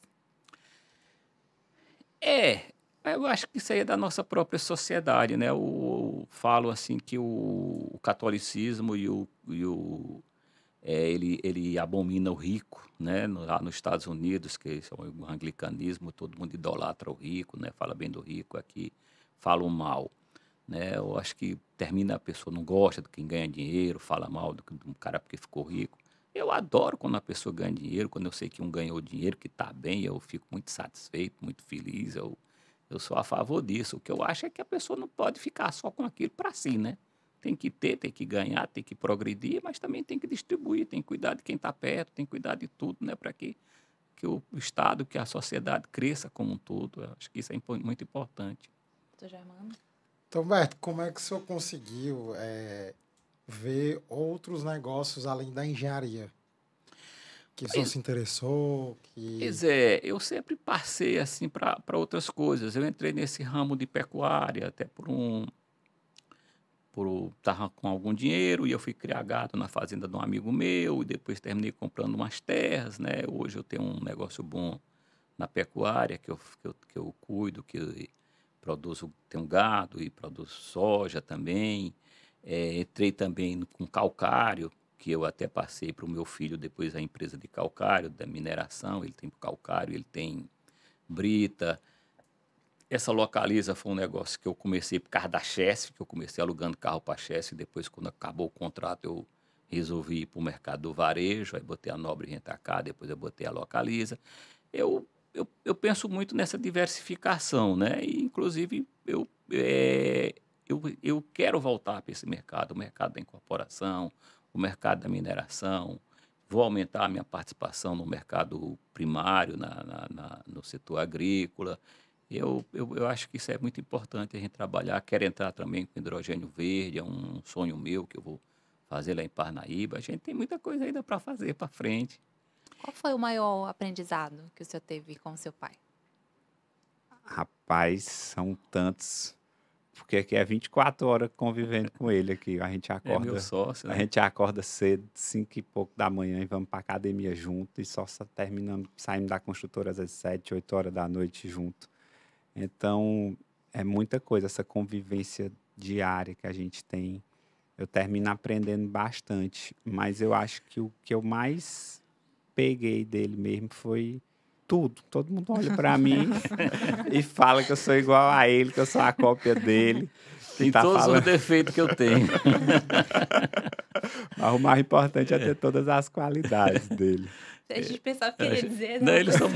Eu acho que isso aí é da nossa própria sociedade, né? Falo assim que o catolicismo ele abomina o rico, né? Lá nos Estados Unidos, que é o anglicanismo, todo mundo idolatra o rico, né? Fala bem do rico, aqui fala o mal, né? Eu acho que termina a pessoa não gosta de quem ganha dinheiro, fala mal do cara porque ficou rico. Eu adoro quando a pessoa ganha dinheiro, quando eu sei que um ganhou dinheiro, que está bem, eu fico muito satisfeito, muito feliz, eu sou a favor disso. O que eu acho é que a pessoa não pode ficar só com aquilo para si, né? tem que ter, tem que ganhar, tem que progredir, mas também tem que distribuir, tem que cuidar de quem está perto, tem que cuidar de tudo, né? Para que o Estado, que a sociedade cresça como um todo. Eu acho que isso é muito importante. Doutor Germano? Então, Humberto, como é que o senhor conseguiu ver outros negócios além da engenharia? Que o senhor se interessou? Pois eu sempre passei assim para outras coisas. Eu entrei nesse ramo de pecuária até estava com algum dinheiro e eu fui criar gado na fazenda de um amigo meu e depois terminei comprando umas terras, né? Hoje eu tenho um negócio bom na pecuária que eu cuido, que produzo, tenho gado e produzo soja também. Entrei também com calcário, que eu até passei para o meu filho depois a empresa de calcário, da mineração. Ele tem calcário, ele tem brita. Essa Localiza foi um negócio que eu comecei por causa da Chesf, que eu comecei alugando carro para a Chesf, e depois, quando acabou o contrato, eu resolvi ir para o mercado do varejo, aí botei a Nobre Rentacar, depois eu botei a Localiza. Eu penso muito nessa diversificação, né? E, inclusive, eu quero voltar para esse mercado, o mercado da incorporação, o mercado da mineração. Vou aumentar a minha participação no mercado primário, no setor agrícola. Eu acho que isso é muito importante a gente trabalhar. Quero entrar também com hidrogênio verde, é um sonho meu que eu vou fazer lá em Parnaíba. A gente tem muita coisa ainda para fazer para frente. Qual foi o maior aprendizado que o senhor teve com o seu pai? Rapaz, são tantos. Porque aqui é 24 horas convivendo com ele aqui. A gente acorda, meu sócio, né? A gente acorda cedo, 5 e pouco da manhã, e vamos para academia junto. E só terminamos, saímos da construtora às 7, 8 horas da noite junto. Então, é muita coisa, essa convivência diária que a gente tem. Eu termino aprendendo bastante, mas eu acho que o que eu mais peguei dele mesmo foi tudo. Todo mundo olha para mim e fala que eu sou igual a ele, que eu sou a cópia dele. Tem todos os defeitos que eu tenho. Mas o mais importante é ter todas as qualidades dele. A gente pensava que ele ia dizer. Não, eles são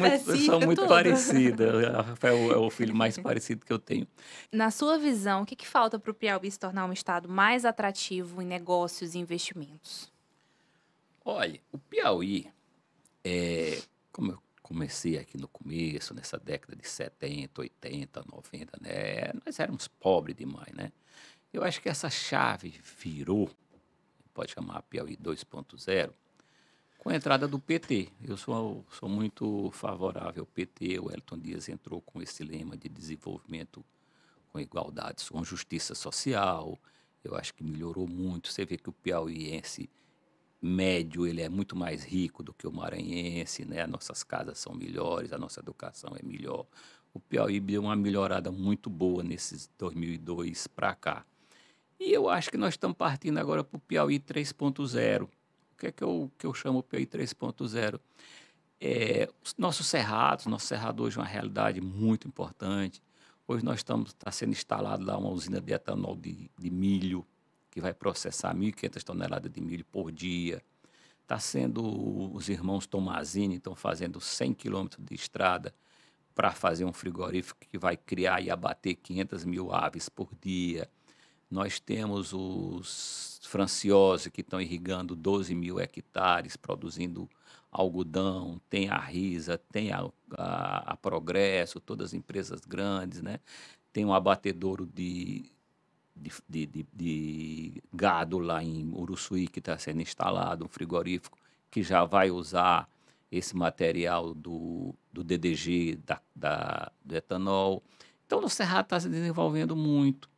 muito tudo. parecidos. O Rafael é o filho mais parecido que eu tenho. Na sua visão, o que falta para o Piauí se tornar um estado mais atrativo em negócios e investimentos? Olha, o Piauí, como eu comecei aqui no começo, nessa década de 70, 80, 90, né? Nós éramos pobres demais, né? Eu acho que essa chave virou, pode chamar Piauí 2.0, com a entrada do PT. Eu sou muito favorável ao PT. O Wellington Dias entrou com esse lema de desenvolvimento com igualdade, com justiça social. Eu acho que melhorou muito. Você vê que o piauiense médio ele é muito mais rico do que o maranhense, né? Nossas casas são melhores, a nossa educação é melhor. O Piauí deu uma melhorada muito boa nesses 2002 para cá. E eu acho que nós estamos partindo agora para o Piauí 3.0. O que é que eu chamo Piauí 3.0? Os nossos cerrados, nosso cerrado hoje é uma realidade muito importante. Hoje está sendo instalado lá uma usina de etanol de milho, que vai processar 1.500 toneladas de milho por dia. Os irmãos Tomazini estão fazendo 100 quilômetros de estrada para fazer um frigorífico que vai criar e abater 500 mil aves por dia. Nós temos os Franciose, que estão irrigando 12 mil hectares, produzindo algodão, tem a Risa, tem a Progresso, todas as empresas grandes, né? Tem um abatedouro de gado lá em Uruçuí, que está sendo instalado, um frigorífico que já vai usar esse material do DDG, do etanol. Então, o Cerrado está se desenvolvendo muito.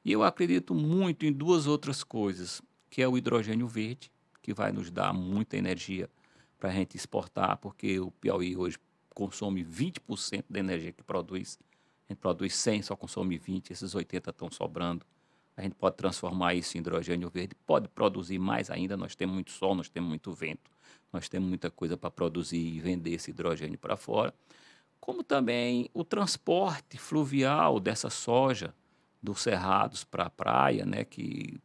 E eu acredito muito em duas outras coisas, que é o hidrogênio verde, que vai nos dar muita energia para a gente exportar, porque o Piauí hoje consome 20% da energia que produz. A gente produz 100, só consome 20, esses 80 estão sobrando. A gente pode transformar isso em hidrogênio verde, pode produzir mais ainda, nós temos muito sol, nós temos muito vento, nós temos muita coisa para produzir e vender esse hidrogênio para fora. Como também o transporte fluvial dessa soja, dos cerrados para a praia, né, que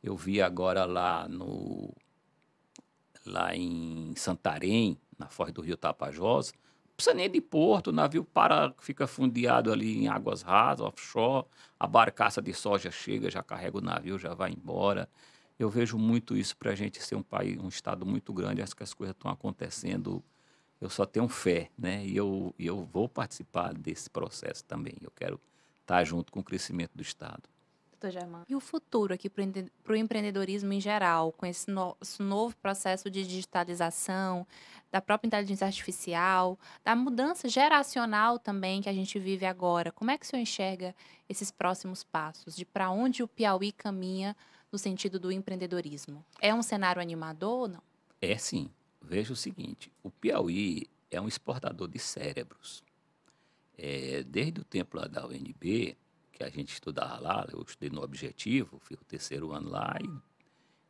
eu vi agora lá em Santarém, na foz do rio Tapajós, precisa nem de porto, o navio fica fundeado ali em águas rasas, offshore, a barcaça de soja chega, já carrega o navio, já vai embora. Eu vejo muito isso para a gente ser um país, um estado muito grande, acho que as coisas estão acontecendo. Eu só tenho fé, né? E eu vou participar desse processo também. Eu quero estar junto com o crescimento do estado. Doutor Germano, e o futuro aqui para o empreendedorismo em geral, com esse novo processo de digitalização, da própria inteligência artificial, da mudança geracional também que a gente vive agora? Como é que o senhor enxerga esses próximos passos, de para onde o Piauí caminha no sentido do empreendedorismo? É um cenário animador ou não? É sim. Veja o seguinte, o Piauí é um exportador de cérebros. Desde o tempo lá da UNB, que a gente estudava lá, eu estudei no Objetivo, fiz o 3º ano lá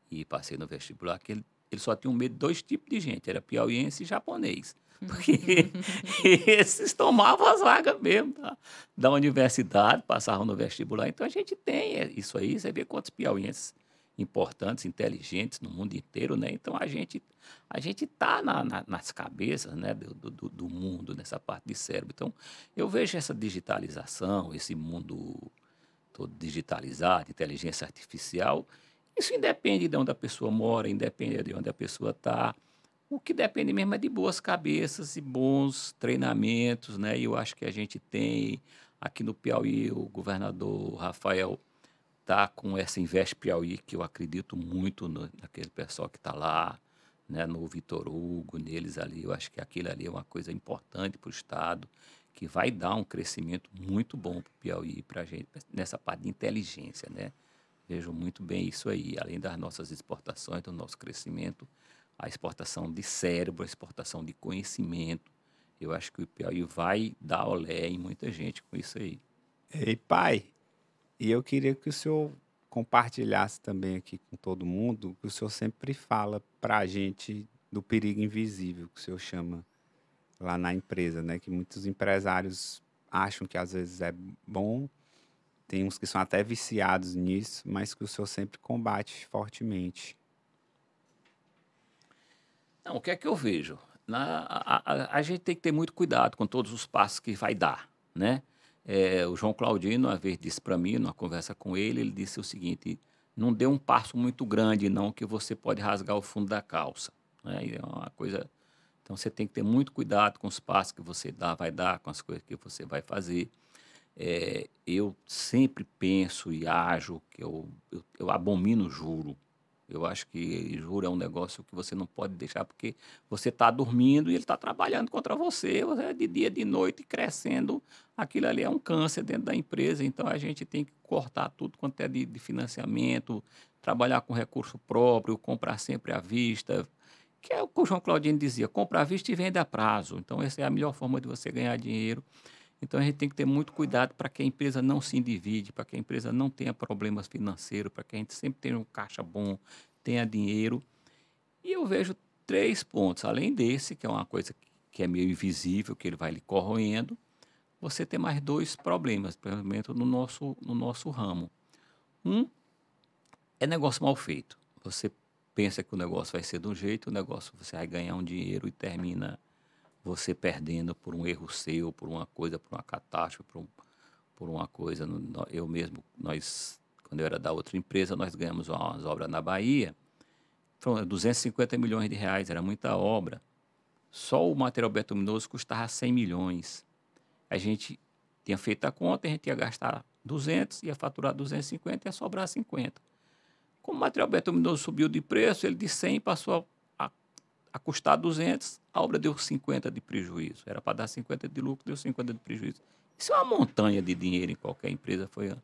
e passei no vestibular, que ele só tinha medo de 2 tipos de gente, era piauiense e japonês. Porque esses tomavam as vagas mesmo da universidade, passavam no vestibular. Então a gente tem isso aí, você vê quantos piauienses importantes, inteligentes no mundo inteiro, né? Então a gente está nas cabeças, né, do mundo, nessa parte de cérebro. Então eu vejo essa digitalização, esse mundo todo digitalizado, inteligência artificial, isso independe de onde a pessoa mora, independe de onde a pessoa está. O que depende mesmo é de boas cabeças e bons treinamentos, né? E eu acho que a gente tem aqui no Piauí, o governador Rafael está com essa Invest Piauí, que eu acredito muito naquele pessoal que está lá, né, no Vitor Hugo, neles ali. Eu acho que aquilo ali é uma coisa importante para o Estado, que vai dar um crescimento muito bom para o Piauí, para a gente, nessa parte de inteligência, né? Vejo muito bem isso aí, além das nossas exportações, do nosso crescimento, a exportação de cérebro, a exportação de conhecimento. Eu acho que o Piauí vai dar olé em muita gente com isso aí. Ei, pai, e eu queria que o senhor compartilhasse também aqui com todo mundo, que o senhor sempre fala para a gente do perigo invisível, que o senhor chama lá na empresa, né? Que muitos empresários acham que às vezes é bom, tem uns que são até viciados nisso, mas que o senhor sempre combate fortemente. Não, o que é que eu vejo? A gente tem que ter muito cuidado com todos os passos que vai dar, né? O João Claudino, uma vez, disse para mim, numa conversa com ele disse o seguinte: não dê um passo muito grande, não, que você pode rasgar o fundo da calça. Né? E é uma coisa. Então, você tem que ter muito cuidado com os passos que você vai dar, com as coisas que você vai fazer. Eu sempre penso e ajo que eu abomino juro. Eu acho que juro é um negócio que você não pode deixar, porque você está dormindo e ele está trabalhando contra você, de dia, de noite, crescendo. Aquilo ali é um câncer dentro da empresa, então a gente tem que cortar tudo quanto é de financiamento, trabalhar com recurso próprio, comprar sempre à vista, que é o que o João Claudino dizia, compra à vista e vende a prazo. Então essa é a melhor forma de você ganhar dinheiro. Então a gente tem que ter muito cuidado para que a empresa não se endivide, para que a empresa não tenha problemas financeiros, para que a gente sempre tenha um caixa bom, tenha dinheiro. E eu vejo 3 pontos, além desse, que é uma coisa que é meio invisível, que ele vai lhe corroendo, você tem mais 2 problemas, pelo menos no nosso ramo. Um é negócio mal feito. Você pensa que o negócio vai ser de um jeito, o negócio você vai ganhar um dinheiro e termina você perdendo por um erro seu, por uma coisa, por uma catástrofe, por uma coisa. Eu mesmo, quando eu era da outra empresa, nós ganhamos umas obras na Bahia, foram 250 milhões de reais, era muita obra. Só o material betuminoso custava 100 milhões. A gente tinha feito a conta, a gente ia gastar 200, ia faturar 250 e ia sobrar 50. Como o material betuminoso subiu de preço, ele de 100 passou a custar 200, a obra deu 50 de prejuízo. Era para dar 50 de lucro, deu 50 de prejuízo. Isso é uma montanha de dinheiro em qualquer empresa, foi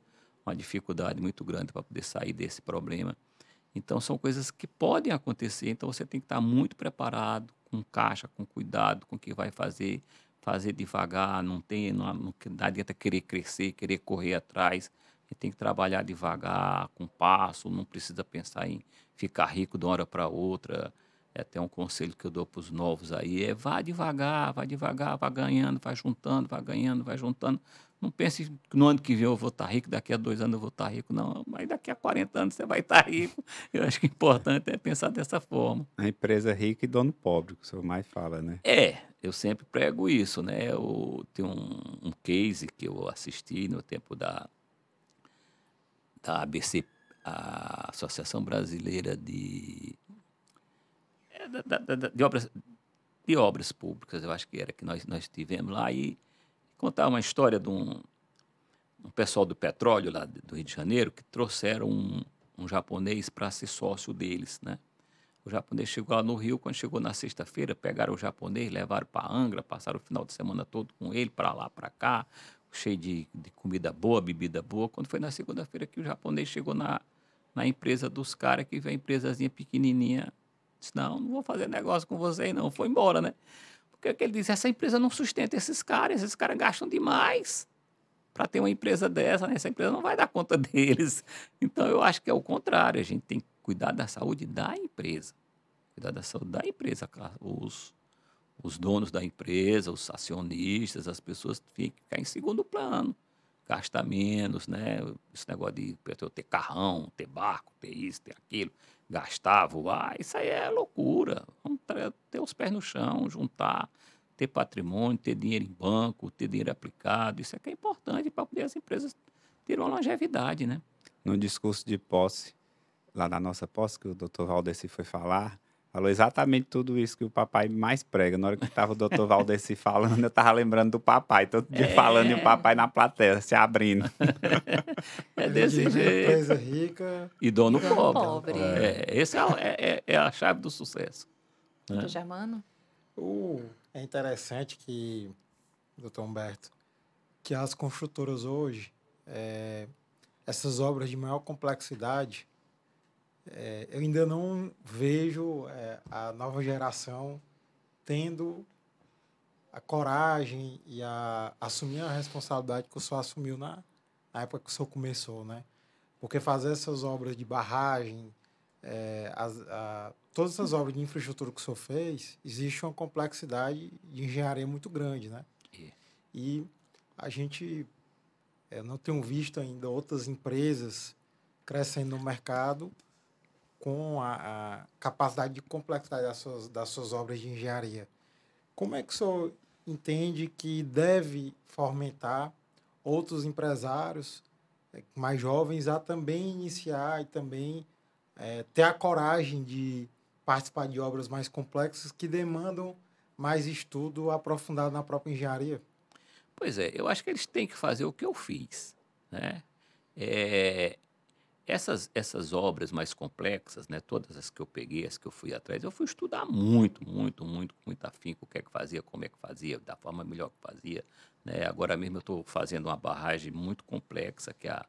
uma dificuldade muito grande para poder sair desse problema. Então, são coisas que podem acontecer, então você tem que estar muito preparado, com caixa, com cuidado com o que vai fazer devagar, não adianta querer crescer, querer correr atrás, a gente tem que trabalhar devagar, com passo, não precisa pensar em ficar rico de uma hora para outra. É até um conselho que eu dou para os novos aí, vá devagar, vai ganhando, vai juntando, vai ganhando, vai juntando. Não pense que no ano que vem eu vou estar rico, daqui a 2 anos eu vou estar rico, não. Mas daqui a 40 anos você vai estar rico. Eu acho que o importante é pensar dessa forma. A empresa rica e dono pobre, que o senhor mais fala, né? Eu sempre prego isso, né? Tem um case que eu assisti no tempo da ABC, a Associação Brasileira de obras públicas, eu acho que era que nós tivemos lá, e contar uma história de um pessoal do petróleo lá do Rio de Janeiro que trouxeram um japonês para ser sócio deles, né? O japonês chegou lá no Rio, quando chegou na sexta-feira, pegaram o japonês, levaram para Angra, passaram o final de semana todo com ele, para lá, para cá, cheio de comida boa, bebida boa. Quando foi na segunda-feira que o japonês chegou na empresa dos caras, que veio a empresazinha pequenininha, disse, não vou fazer negócio com vocês, não. Foi embora, né? Porque ele disse, essa empresa não sustenta esses caras gastam demais para ter uma empresa dessa, né? Essa empresa não vai dar conta deles. Então, eu acho que é o contrário, a gente tem que cuidar da saúde da empresa. Cuidar da saúde da empresa, os donos da empresa, os acionistas, as pessoas têm que ficar em segundo plano. Gastar menos, né? Esse negócio de ter carrão, ter barco, ter isso, ter aquilo, gastar, voar, isso aí é loucura. Vamos ter os pés no chão, juntar, ter patrimônio, ter dinheiro em banco, ter dinheiro aplicado. Isso é que é importante para poder as empresas terem uma longevidade, né? No discurso de posse, lá na nossa posse, que o doutor Valdeci foi falar, falou exatamente tudo isso que o papai mais prega. Na hora que estava o doutor Valdeci falando, eu estava lembrando do papai, todo dia falando, e o papai na plateia, se abrindo. É desse jeito. Empresa rica e dono pobre. Essa é a chave do sucesso. Doutor Germano? É interessante que, doutor Humberto, que as construtoras hoje, essas obras de maior complexidade, eu ainda não vejo a nova geração tendo a coragem e assumir a responsabilidade que o senhor assumiu na época que o senhor começou, né? Porque fazer essas obras de barragem, todas essas obras de infraestrutura que o senhor fez, existe uma complexidade de engenharia muito grande, né? E a gente não tem visto ainda outras empresas crescendo no mercado com a capacidade de complexidade das suas obras de engenharia. Como é que o senhor entende que deve fomentar outros empresários mais jovens a também iniciar e também ter a coragem de participar de obras mais complexas que demandam mais estudo aprofundado na própria engenharia? Pois é, eu acho que eles têm que fazer o que eu fiz, né? Essas obras mais complexas, né, todas as que eu peguei, as que eu fui atrás, eu fui estudar muito, muito, muito, com muito afinco o que é que fazia, como é que fazia, da forma melhor que fazia, né? Agora mesmo eu estou fazendo uma barragem muito complexa, que é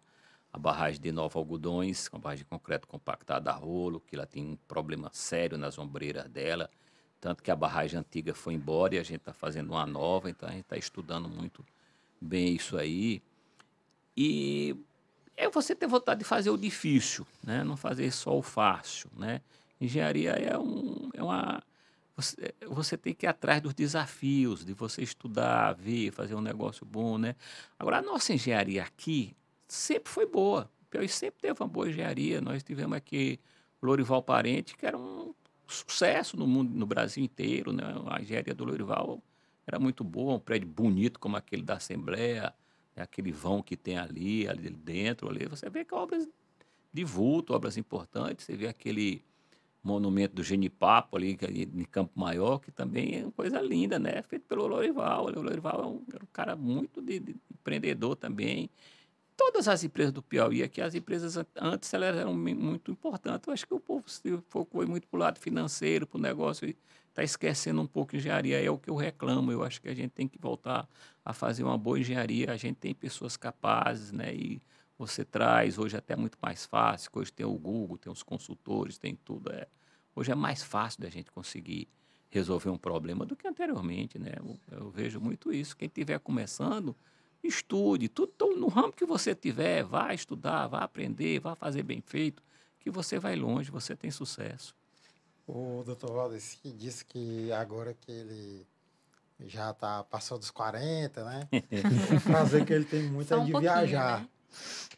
a barragem de Nova Algodões, uma barragem de concreto compactado a rolo, que ela tem um problema sério nas ombreiras dela, tanto que a barragem antiga foi embora e a gente está fazendo uma nova, então a gente está estudando muito bem isso aí. E é você ter vontade de fazer o difícil, né? Não fazer só o fácil, né? Engenharia você tem que ir atrás dos desafios, de você estudar, ver, fazer um negócio bom, né? Agora, a nossa engenharia aqui sempre foi boa. O Piauí sempre teve uma boa engenharia. Nós tivemos aqui o Lourival Parente, que era um sucesso no mundo, no Brasil inteiro, né? A engenharia do Lourival era muito boa, um prédio bonito como aquele da Assembleia, aquele vão que tem ali dentro, ali, você vê que obras de vulto, obras importantes, você vê aquele monumento do Genipapo ali em Campo Maior, que também é uma coisa linda, né? Feito pelo Lourival. O Lourival era um cara muito de empreendedor também. Todas as empresas do Piauí, aqui as empresas antes elas eram muito importantes. Eu acho que o povo se focou muito para o lado financeiro, para o negócio, e está esquecendo um pouco de engenharia. É o que eu reclamo. Eu acho que a gente tem que voltar a fazer uma boa engenharia. A gente tem pessoas capazes, né? E você traz, hoje até muito mais fácil. Hoje tem o Google, tem os consultores, tem tudo. Hoje é mais fácil da gente conseguir resolver um problema do que anteriormente, né? Eu vejo muito isso. Quem estiver começando, estude, tudo no ramo que você tiver, vá estudar, vá aprender, vá fazer bem feito, que você vai longe, você tem sucesso. O doutor Valdeci disse que agora que ele já passou dos 40, né? O prazer que ele tem muito Só é um de pouquinho, viajar. né?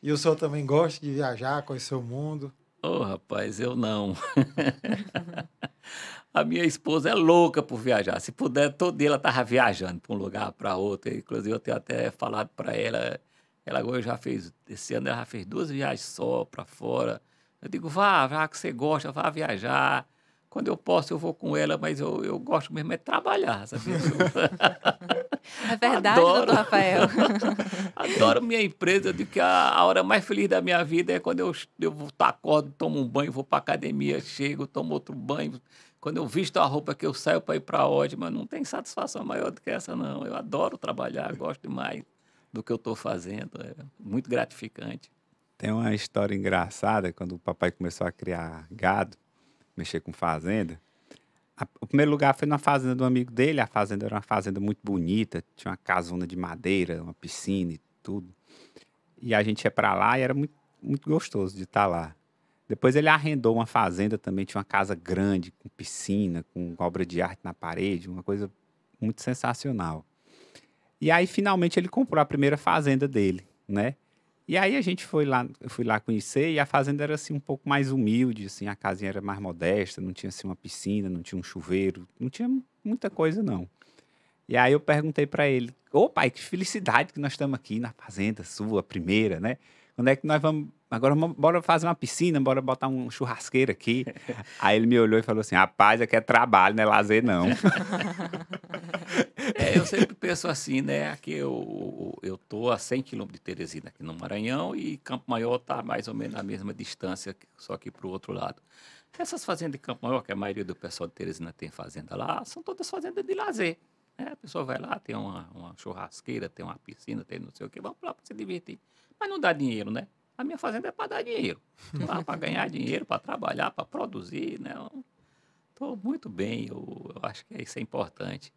E o senhor também gosta de viajar, conhecer o mundo? Ô, rapaz, eu não. A minha esposa é louca por viajar. Se puder, todo dia ela estava viajando para um lugar, para outro. Inclusive, eu tenho até falado para ela, ela agora já fez, esse ano ela já fez 2 viagens só para fora. Eu digo, vá que você gosta, vá viajar. Quando eu posso, eu vou com ela, mas eu gosto mesmo é de trabalhar, sabe? É verdade, Adoro. doutor Rafael? Adoro minha empresa. Eu digo que a hora mais feliz da minha vida é quando eu acordo, tomo um banho, vou para academia, chego, tomo outro banho. Quando eu visto a roupa que eu saio para ir para a ótima, não tem satisfação maior do que essa, não. Eu adoro trabalhar, gosto demais do que eu estou fazendo. É muito gratificante. Tem uma história engraçada, quando o papai começou a criar gado, mexer com fazenda. O primeiro lugar foi na fazenda do amigo dele. A fazenda era uma fazenda muito bonita, tinha uma casona de madeira, uma piscina e tudo. E a gente ia para lá e era muito, muito gostoso de estar lá. Depois ele arrendou uma fazenda também, tinha uma casa grande, com piscina, com obra de arte na parede, uma coisa muito sensacional. E aí, finalmente, ele comprou a primeira fazenda dele, né? E aí a gente foi lá, eu fui lá conhecer e a fazenda era assim um pouco mais humilde, assim, a casinha era mais modesta, não tinha assim uma piscina, não tinha um chuveiro, não tinha muita coisa não. E aí eu perguntei para ele: "Ô pai, que felicidade que nós estamos aqui na fazenda sua, primeira, né? Quando é que nós vamos agora bora fazer uma piscina, bora botar um churrasqueiro aqui?" Aí ele me olhou e falou assim: "Rapaz, aqui é trabalho, não é lazer não." Eu sempre penso assim, né? Aqui eu tô a 100 quilômetros de Teresina, aqui no Maranhão, e Campo Maior está mais ou menos na mesma distância, só que para o outro lado. Essas fazendas de Campo Maior, que a maioria do pessoal de Teresina tem fazenda lá, são todas fazendas de lazer. Né? A pessoa vai lá, tem uma churrasqueira, tem uma piscina, tem não sei o quê, vamos lá para se divertir. Mas não dá dinheiro, né? A minha fazenda é para dar dinheiro. Tô lá para ganhar dinheiro, para trabalhar, para produzir, né? Estou muito bem, eu acho que isso é importante.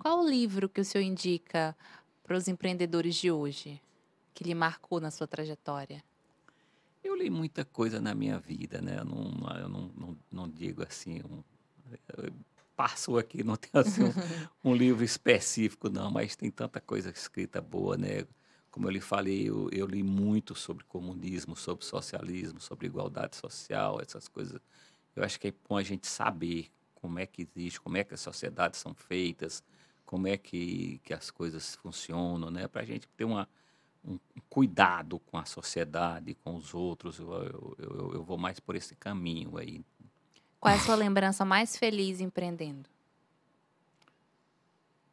Qual o livro que o senhor indica para os empreendedores de hoje, que lhe marcou na sua trajetória? Eu li muita coisa na minha vida, né? Eu não digo assim, passou aqui, não tenho assim um livro específico, não, mas tem tanta coisa escrita boa, né? Como eu lhe falei, eu li muito sobre comunismo, sobre socialismo, sobre igualdade social, essas coisas. Eu acho que é bom a gente saber como é que existe, como é que as sociedades são feitas, como é que as coisas funcionam, né? Para a gente ter um cuidado com a sociedade, com os outros. Eu vou mais por esse caminho aí. Qual é a sua lembrança mais feliz empreendendo?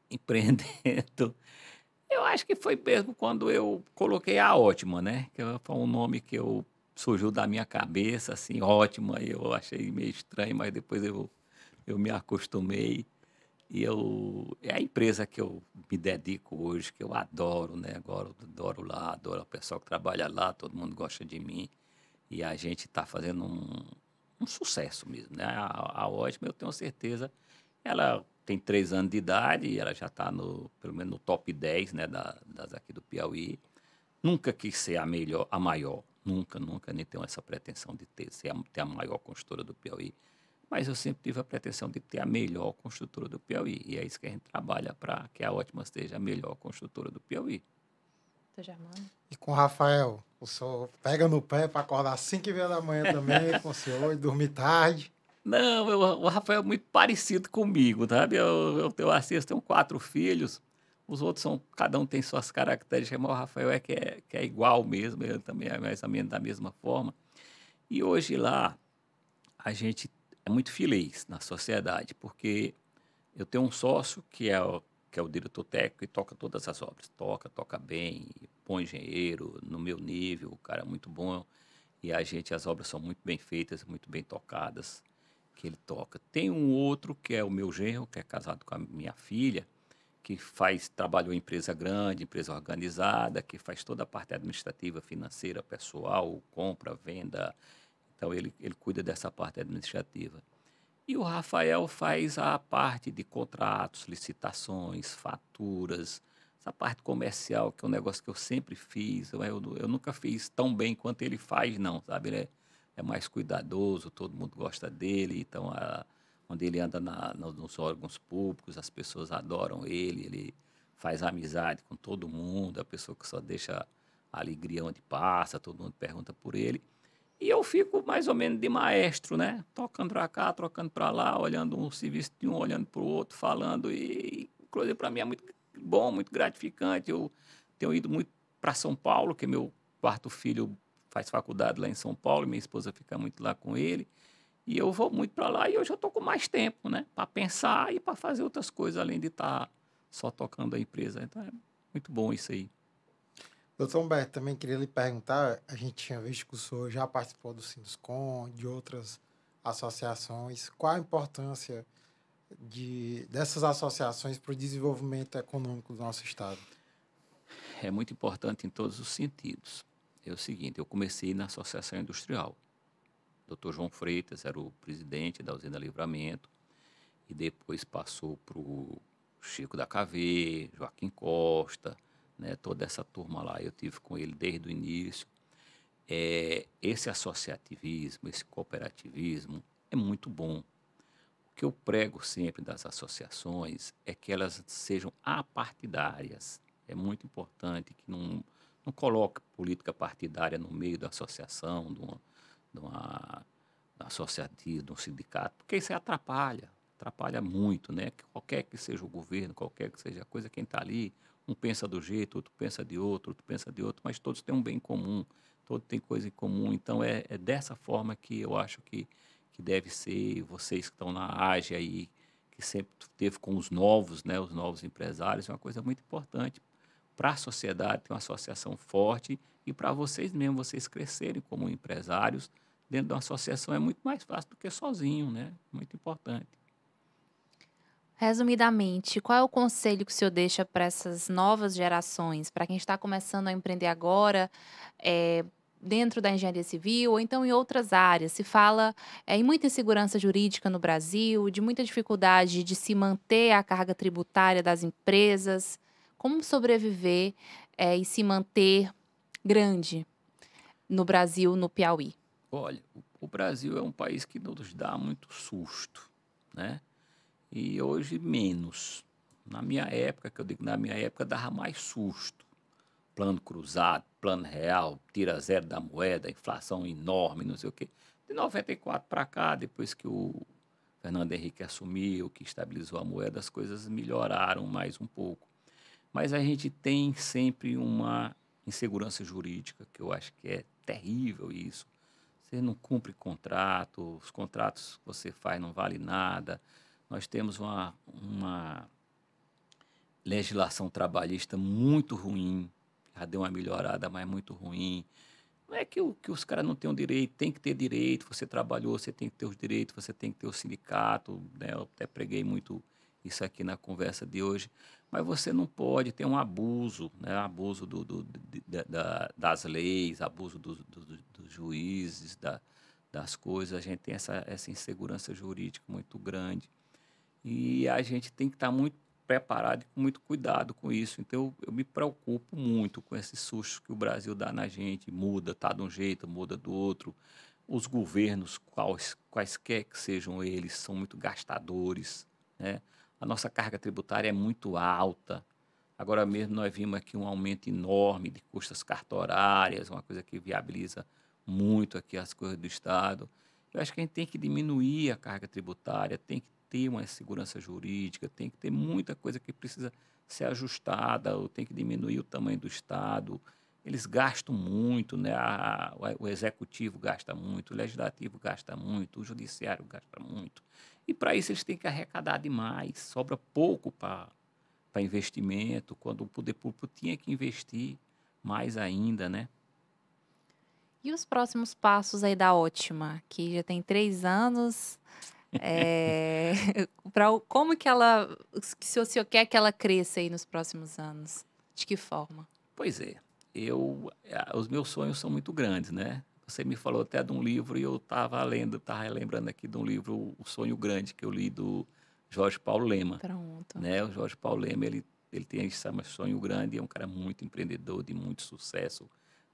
Empreendendo. Eu acho que foi mesmo quando eu coloquei a Ótima, né? Que foi um nome que surgiu da minha cabeça, assim, Ótima. Eu achei meio estranho, mas depois eu me acostumei. E é a empresa que eu me dedico hoje, que eu adoro, né? Agora eu adoro lá, adoro o pessoal que trabalha lá, todo mundo gosta de mim. E a gente está fazendo um sucesso mesmo, né? A Ótima, eu tenho certeza, ela tem 3 anos de idade e ela já está pelo menos no top 10, né, das aqui do Piauí. Nunca quis ser a maior, nunca, nem tenho essa pretensão de ter a maior construtora do Piauí. Mas eu sempre tive a pretensão de ter a melhor construtora do Piauí. E é isso que a gente trabalha para que a Ótima seja a melhor construtora do Piauí. E com o Rafael, o senhor pega no pé para acordar às 5h30 da manhã também com o senhor e dormir tarde? Não, o Rafael é muito parecido comigo, sabe? Eu tenho 4 filhos, os outros cada um tem suas características, mas o Rafael que é igual mesmo, ele também é mais ou menos da mesma forma. E hoje lá, a gente é muito feliz na sociedade, porque eu tenho um sócio que é o diretor técnico e toca todas as obras. Toca bem, bom engenheiro, no meu nível, o cara é muito bom. E as obras são muito bem feitas, muito bem tocadas, que ele toca. Tem um outro que é o meu genro, que é casado com a minha filha, que trabalhou em empresa grande, empresa organizada, que faz toda a parte administrativa, financeira, pessoal, compra, venda. Então, ele cuida dessa parte administrativa. E o Rafael faz a parte de contratos, licitações, faturas, essa parte comercial, que é um negócio que eu sempre fiz. Eu nunca fiz tão bem quanto ele faz, não, sabe? Ele é é mais cuidadoso, todo mundo gosta dele, então onde ele anda nos órgãos públicos, as pessoas adoram ele faz amizade com todo mundo, a pessoa que só deixa a alegria onde passa, todo mundo pergunta por ele. E eu fico mais ou menos de maestro, né? Tocando para cá, trocando para lá, olhando um serviço de um, olhando para o outro, falando. E, inclusive, para mim é muito bom, muito gratificante. Eu tenho ido muito para São Paulo, que meu quarto filho faz faculdade lá em São Paulo, minha esposa fica muito lá com ele. E eu vou muito para lá e hoje eu estou com mais tempo, né? Para pensar e para fazer outras coisas, além de estar só tocando a empresa. Então, é muito bom isso aí. Doutor Humberto, também queria lhe perguntar, a gente tinha visto que o senhor já participou do Sinduscom, de outras associações. Qual a importância dessas associações para o desenvolvimento econômico do nosso Estado? É muito importante em todos os sentidos. É o seguinte, eu comecei na Associação Industrial. O Dr. João Freitas era o presidente da Usina Livramento e depois passou para o Chico da KV, Joaquim Costa, né, toda essa turma lá, eu tive com ele desde o início. Esse associativismo, esse cooperativismo é muito bom. O que eu prego sempre das associações é que elas sejam apartidárias. É muito importante que não coloque política partidária no meio da associação, de uma associativa, de um sindicato, porque isso atrapalha muito, né? Qualquer que seja o governo, qualquer que seja a coisa, quem está ali, um pensa do jeito, outro pensa de outro, mas todos têm um bem comum, todos têm coisa em comum. Então, é dessa forma que eu acho que deve ser. Vocês que estão na AGE aí, que sempre teve com os novos, né, os novos empresários, é uma coisa muito importante para a sociedade, ter uma associação forte e para vocês mesmos, vocês crescerem como empresários. Dentro de uma associação é muito mais fácil do que sozinho, né? Muito importante. Resumidamente, qual é o conselho que o senhor deixa para essas novas gerações, para quem está começando a empreender agora, dentro da engenharia civil ou então em outras áreas? Se fala em muita insegurança jurídica no Brasil, de muita dificuldade de se manter a carga tributária das empresas. Como sobreviver e se manter grande no Brasil, no Piauí? Olha, o Brasil é um país que nos dá muito susto, né? E hoje menos. Na minha época, que eu digo na minha época, dava mais susto. Plano cruzado, plano real, tira zero da moeda, inflação enorme, não sei o quê. De 94 para cá, depois que o Fernando Henrique assumiu, que estabilizou a moeda, as coisas melhoraram mais um pouco. Mas a gente tem sempre uma insegurança jurídica, que eu acho que é terrível isso. Você não cumpre contrato, os contratos que você faz não valem nada. Nós temos uma legislação trabalhista muito ruim, já deu uma melhorada, mas muito ruim. Não é que os caras não tenham direito, tem que ter direito, você trabalhou, você tem que ter os direitos, você tem que ter o sindicato, né? Eu até preguei muito isso aqui na conversa de hoje, mas você não pode ter um abuso, né? Abuso das leis, abuso dos juízes, das coisas. A gente tem essa insegurança jurídica muito grande. E a gente tem que estar muito preparado e com muito cuidado com isso. Então, eu me preocupo muito com esses sustos que o Brasil dá na gente. Muda, tá de um jeito, muda do outro. Os governos, quaisquer que sejam eles, são muito gastadores, né? A nossa carga tributária é muito alta. Agora mesmo nós vimos aqui um aumento enorme de custas cartorárias, uma coisa que viabiliza muito aqui as coisas do Estado. Eu acho que a gente tem que diminuir a carga tributária, tem que ter uma segurança jurídica, tem que ter muita coisa que precisa ser ajustada, ou tem que diminuir o tamanho do Estado. Eles gastam muito, né? O executivo gasta muito, o legislativo gasta muito, o judiciário gasta muito. E para isso eles têm que arrecadar demais, sobra pouco para investimento, quando o poder público tinha que investir mais ainda, né? E os próximos passos aí da Ótima, que já tem 3 anos, como que se o senhor quer que ela cresça aí nos próximos anos? De que forma? Pois é, os meus sonhos são muito grandes, né? Você me falou até de um livro e eu estava lembrando aqui de um livro, O Sonho Grande, que eu li do Jorge Paulo Lema. Pronto. Né? O Jorge Paulo Lema, ele tem esse sonho grande, é um cara muito empreendedor, de muito sucesso,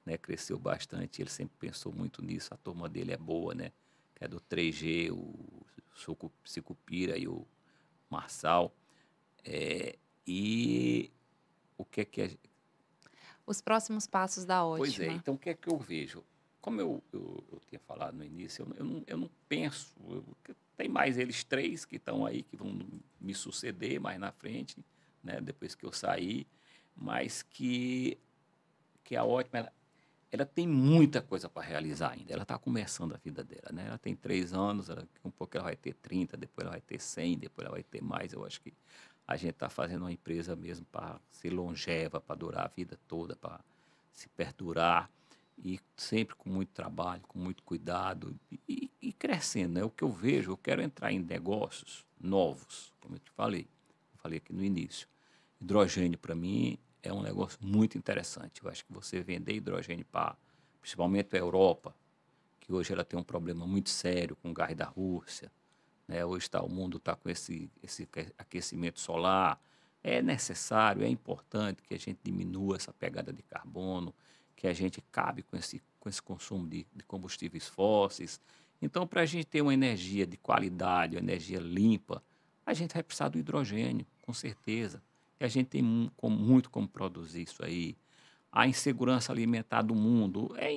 né? Cresceu bastante, ele sempre pensou muito nisso, a turma dele é boa, né? Que é do 3G, o Sicupira e o Marçal. E o que é que a... Os próximos passos da Ótima. Pois é, então o que é que eu vejo? Como eu tinha falado no início, eu não penso... tem mais eles 3 que estão aí, que vão me suceder mais na frente, né, depois que eu sair, mas que a Ótima, ela tem muita coisa para realizar ainda. Ela está começando a vida dela, né? Ela tem 3 anos, um pouco ela vai ter 30, depois ela vai ter 100, depois ela vai ter mais. Eu acho que a gente está fazendo uma empresa mesmo para ser longeva, para durar a vida toda, para se perdurar, e sempre com muito trabalho, com muito cuidado e crescendo, né? O que eu vejo, eu quero entrar em negócios novos, como eu te falei. Eu falei aqui no início. Hidrogênio, para mim, é um negócio muito interessante. Eu acho que você vender hidrogênio para, principalmente a Europa, que hoje ela tem um problema muito sério com o gás da Rússia, né? Hoje o mundo está com esse aquecimento solar. É necessário, é importante que a gente diminua essa pegada de carbono, que a gente acabe com esse consumo de combustíveis fósseis. Então, para a gente ter uma energia de qualidade, uma energia limpa, a gente vai precisar do hidrogênio, com certeza. E a gente tem muito como produzir isso aí. A insegurança alimentar do mundo, é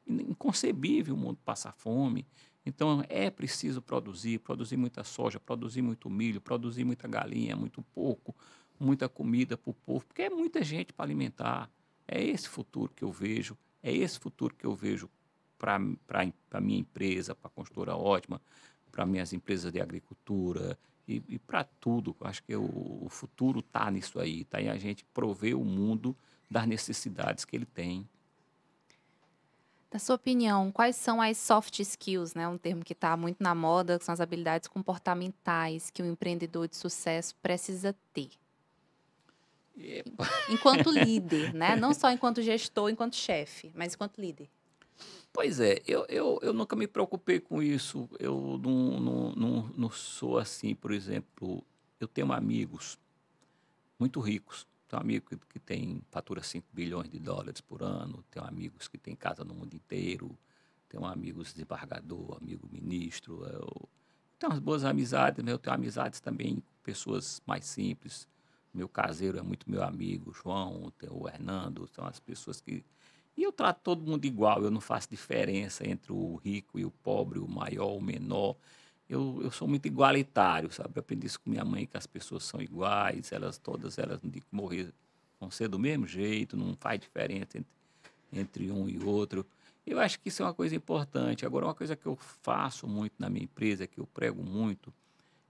inconcebível o mundo passar fome. Então, é preciso produzir muita soja, produzir muito milho, produzir muita galinha, muito porco, muita comida para o povo, porque é muita gente para alimentar. É esse futuro que eu vejo, é esse futuro que eu vejo para a minha empresa, para a Construtora Ótima, para minhas empresas de agricultura e para tudo. Acho que o futuro está nisso aí, está em a gente prover o mundo das necessidades que ele tem. Da sua opinião, quais são as soft skills, né? Um termo que está muito na moda, que são as habilidades comportamentais que um empreendedor de sucesso precisa ter? Enquanto líder, né? Não só enquanto gestor, enquanto chefe, mas enquanto líder. Pois é, eu nunca me preocupei com isso. Eu não sou assim, por exemplo, eu tenho amigos muito ricos. Tenho um amigo que tem, fatura 5 bilhões de dólares por ano, tenho amigos que têm casa no mundo inteiro, tenho amigos desembargador, amigo ministro. Eu tenho umas boas amizades, mas eu tenho amizades também com pessoas mais simples. Meu caseiro é muito meu amigo, João, tem o Hernando, são as pessoas que... E eu trato todo mundo igual, eu não faço diferença entre o rico e o pobre, o maior, o menor. Eu sou muito igualitário, sabe? Eu aprendi isso com minha mãe, que as pessoas são iguais, todas elas, no dia que morrer, vão ser do mesmo jeito, não faz diferença entre um e outro. Eu acho que isso é uma coisa importante. Agora, uma coisa que eu faço muito na minha empresa, que eu prego muito,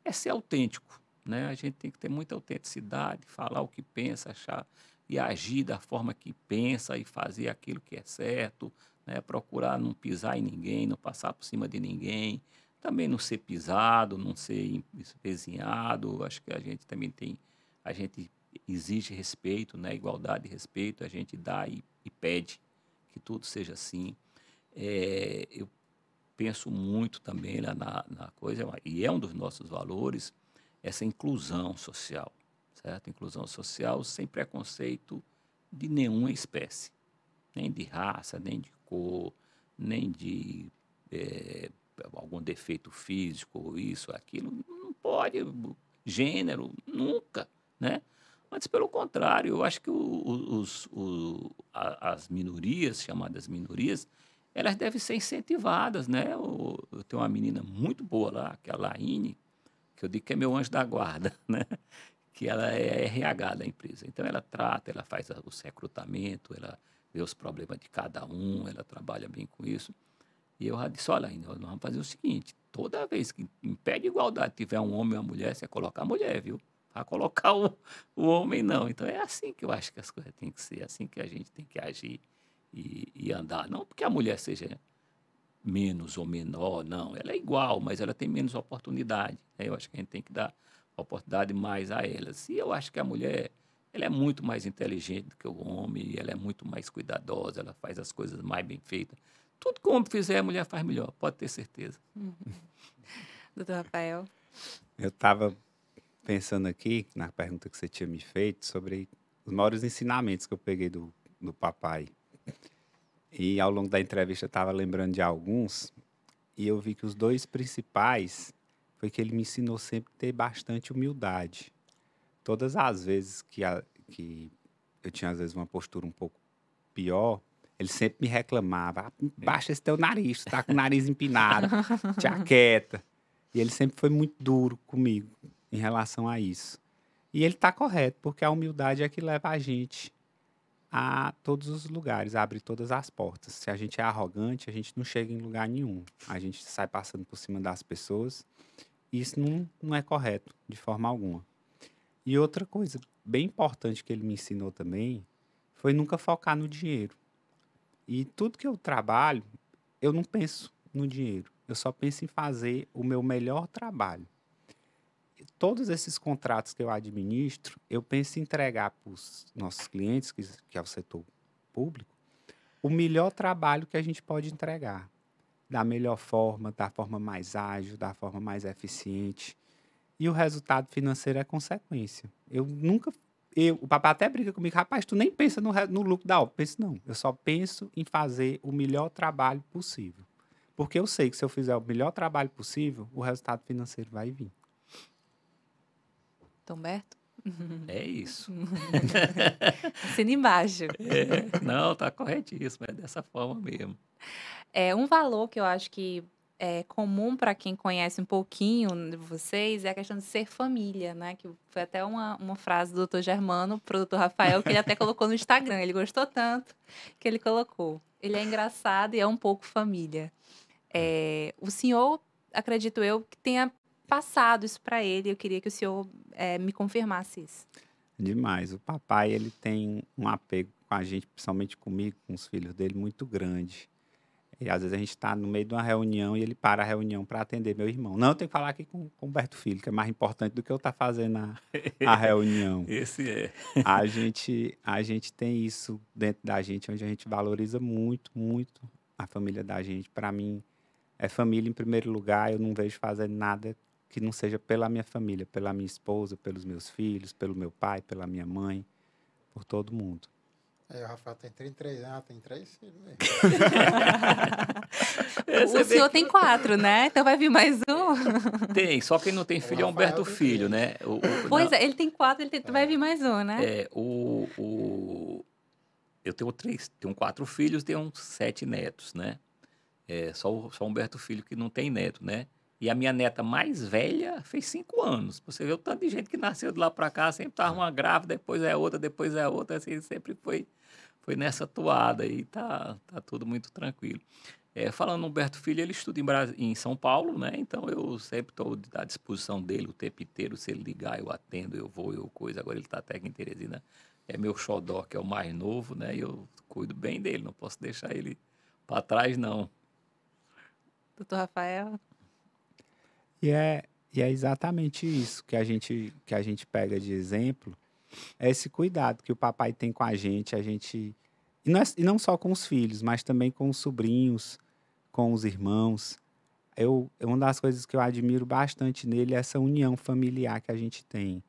é ser autêntico, né? A gente tem que ter muita autenticidade, falar o que pensa, achar e agir da forma que pensa e fazer aquilo que é certo, né? Procurar não pisar em ninguém, não passar por cima de ninguém, também não ser pisado, não ser espezinhado. Acho que a gente também a gente exige respeito, né? Igualdade e respeito, a gente dá e pede que tudo seja assim. Eu penso muito também lá na coisa, e é um dos nossos valores, essa inclusão social, certo? Inclusão social sem preconceito de nenhuma espécie, nem de raça, nem de cor, nem de algum defeito físico, isso, aquilo, não pode, gênero, nunca, né? Antes, pelo contrário, eu acho que as minorias, chamadas minorias, elas devem ser incentivadas, né? Eu tenho uma menina muito boa lá, que é a Laine, que eu digo que é meu anjo da guarda, né? Que ela é RH da empresa. Então, ela trata, ela faz os recrutamentos, ela vê os problemas de cada um, ela trabalha bem com isso. E eu já disse, olha, nós vamos fazer o seguinte, toda vez que em pé de igualdade tiver um homem e uma mulher, você coloca a mulher, viu? Vai colocar o homem, não. Então, é assim que eu acho que as coisas têm que ser, assim que a gente tem que agir e andar. Não porque a mulher seja menos ou menor, não. Ela é igual, mas ela tem menos oportunidade, né? Eu acho que a gente tem que dar oportunidade mais a elas. E eu acho que a mulher, ela é muito mais inteligente do que o homem, ela é muito mais cuidadosa, ela faz as coisas mais bem feitas. Tudo que o homem fizer, a mulher faz melhor, pode ter certeza. Doutor Rafael? Eu estava pensando aqui, na pergunta que você tinha me feito, sobre os maiores ensinamentos que eu peguei do papai. E ao longo da entrevista eu estava lembrando de alguns, e eu vi que os dois principais foi que ele me ensinou sempre a ter bastante humildade. Todas as vezes que eu tinha, às vezes, uma postura um pouco pior, ele sempre me reclamava: baixa esse teu nariz, tu tá com o nariz empinado, te aquieta. E ele sempre foi muito duro comigo em relação a isso. E ele tá correto, porque a humildade é que leva a gente a todos os lugares, abre todas as portas. Se a gente é arrogante, a gente não chega em lugar nenhum. A gente sai passando por cima das pessoas. E isso não é correto, de forma alguma. E outra coisa bem importante que ele me ensinou também foi nunca focar no dinheiro. E tudo que eu trabalho, eu não penso no dinheiro. Eu só penso em fazer o meu melhor trabalho. Todos esses contratos que eu administro, eu penso em entregar para os nossos clientes, que é o setor público, o melhor trabalho que a gente pode entregar. Da melhor forma, da forma mais ágil, da forma mais eficiente. E o resultado financeiro é consequência. O papai até brinca comigo: rapaz, tu nem pensa no lucro da obra. Eu penso, não, eu só penso em fazer o melhor trabalho possível. Porque eu sei que se eu fizer o melhor trabalho possível, o resultado financeiro vai vir. Humberto? É isso. Assina embaixo. Não, tá corretíssimo, é dessa forma mesmo. Um valor que eu acho que é comum para quem conhece um pouquinho de vocês é a questão de ser família, né? Que foi até uma frase do Dr. Germano pro Dr. Rafael, que ele até colocou no Instagram. Ele gostou tanto que ele colocou. Ele é engraçado e é um pouco família. O senhor, acredito eu, que tenha passado isso para ele. Eu queria que o senhor me confirmasse isso. Demais. O papai, ele tem um apego com a gente, principalmente comigo, com os filhos dele, muito grande. E às vezes a gente está no meio de uma reunião e ele para a reunião para atender meu irmão. Não, eu tenho que falar aqui com o Humberto Filho, que é mais importante do que eu estar fazendo a reunião. Esse é. A gente tem isso dentro da gente, onde a gente valoriza muito, muito a família da gente. Para mim, é família em primeiro lugar. Eu não vejo fazer nada que não seja pela minha família, pela minha esposa, pelos meus filhos, pelo meu pai, pela minha mãe, por todo mundo. O Rafael tem 33 anos, tem 3 filhos. O senhor tem 4, né? Então vai vir mais um? Tem, só quem não tem filho é o Humberto Filho, né? Pois é, ele tem 4, vai vir mais um, né? Eu tenho 4 filhos, tenho 7 netos, né? Só o Humberto Filho que não tem neto, né? E a minha neta mais velha fez 5 anos. Você vê o tanto de gente que nasceu de lá para cá, sempre estava uma grávida, depois é outra, assim, sempre foi nessa toada e tá tudo muito tranquilo. Falando no Humberto Filho, ele estuda em São Paulo, né? Então eu sempre estou à disposição dele o tempo inteiro. Se ele ligar, eu atendo, eu vou, coisa. Agora ele está até aqui em Teresina. É meu xodó, que é o mais novo, né? E eu cuido bem dele, não posso deixar ele para trás, não. Doutor Rafael? E é exatamente isso que a gente pega de exemplo, é esse cuidado que o papai tem com a gente e não só com os filhos, mas também com os sobrinhos, com os irmãos. Uma das coisas que eu admiro bastante nele é essa união familiar que a gente tem.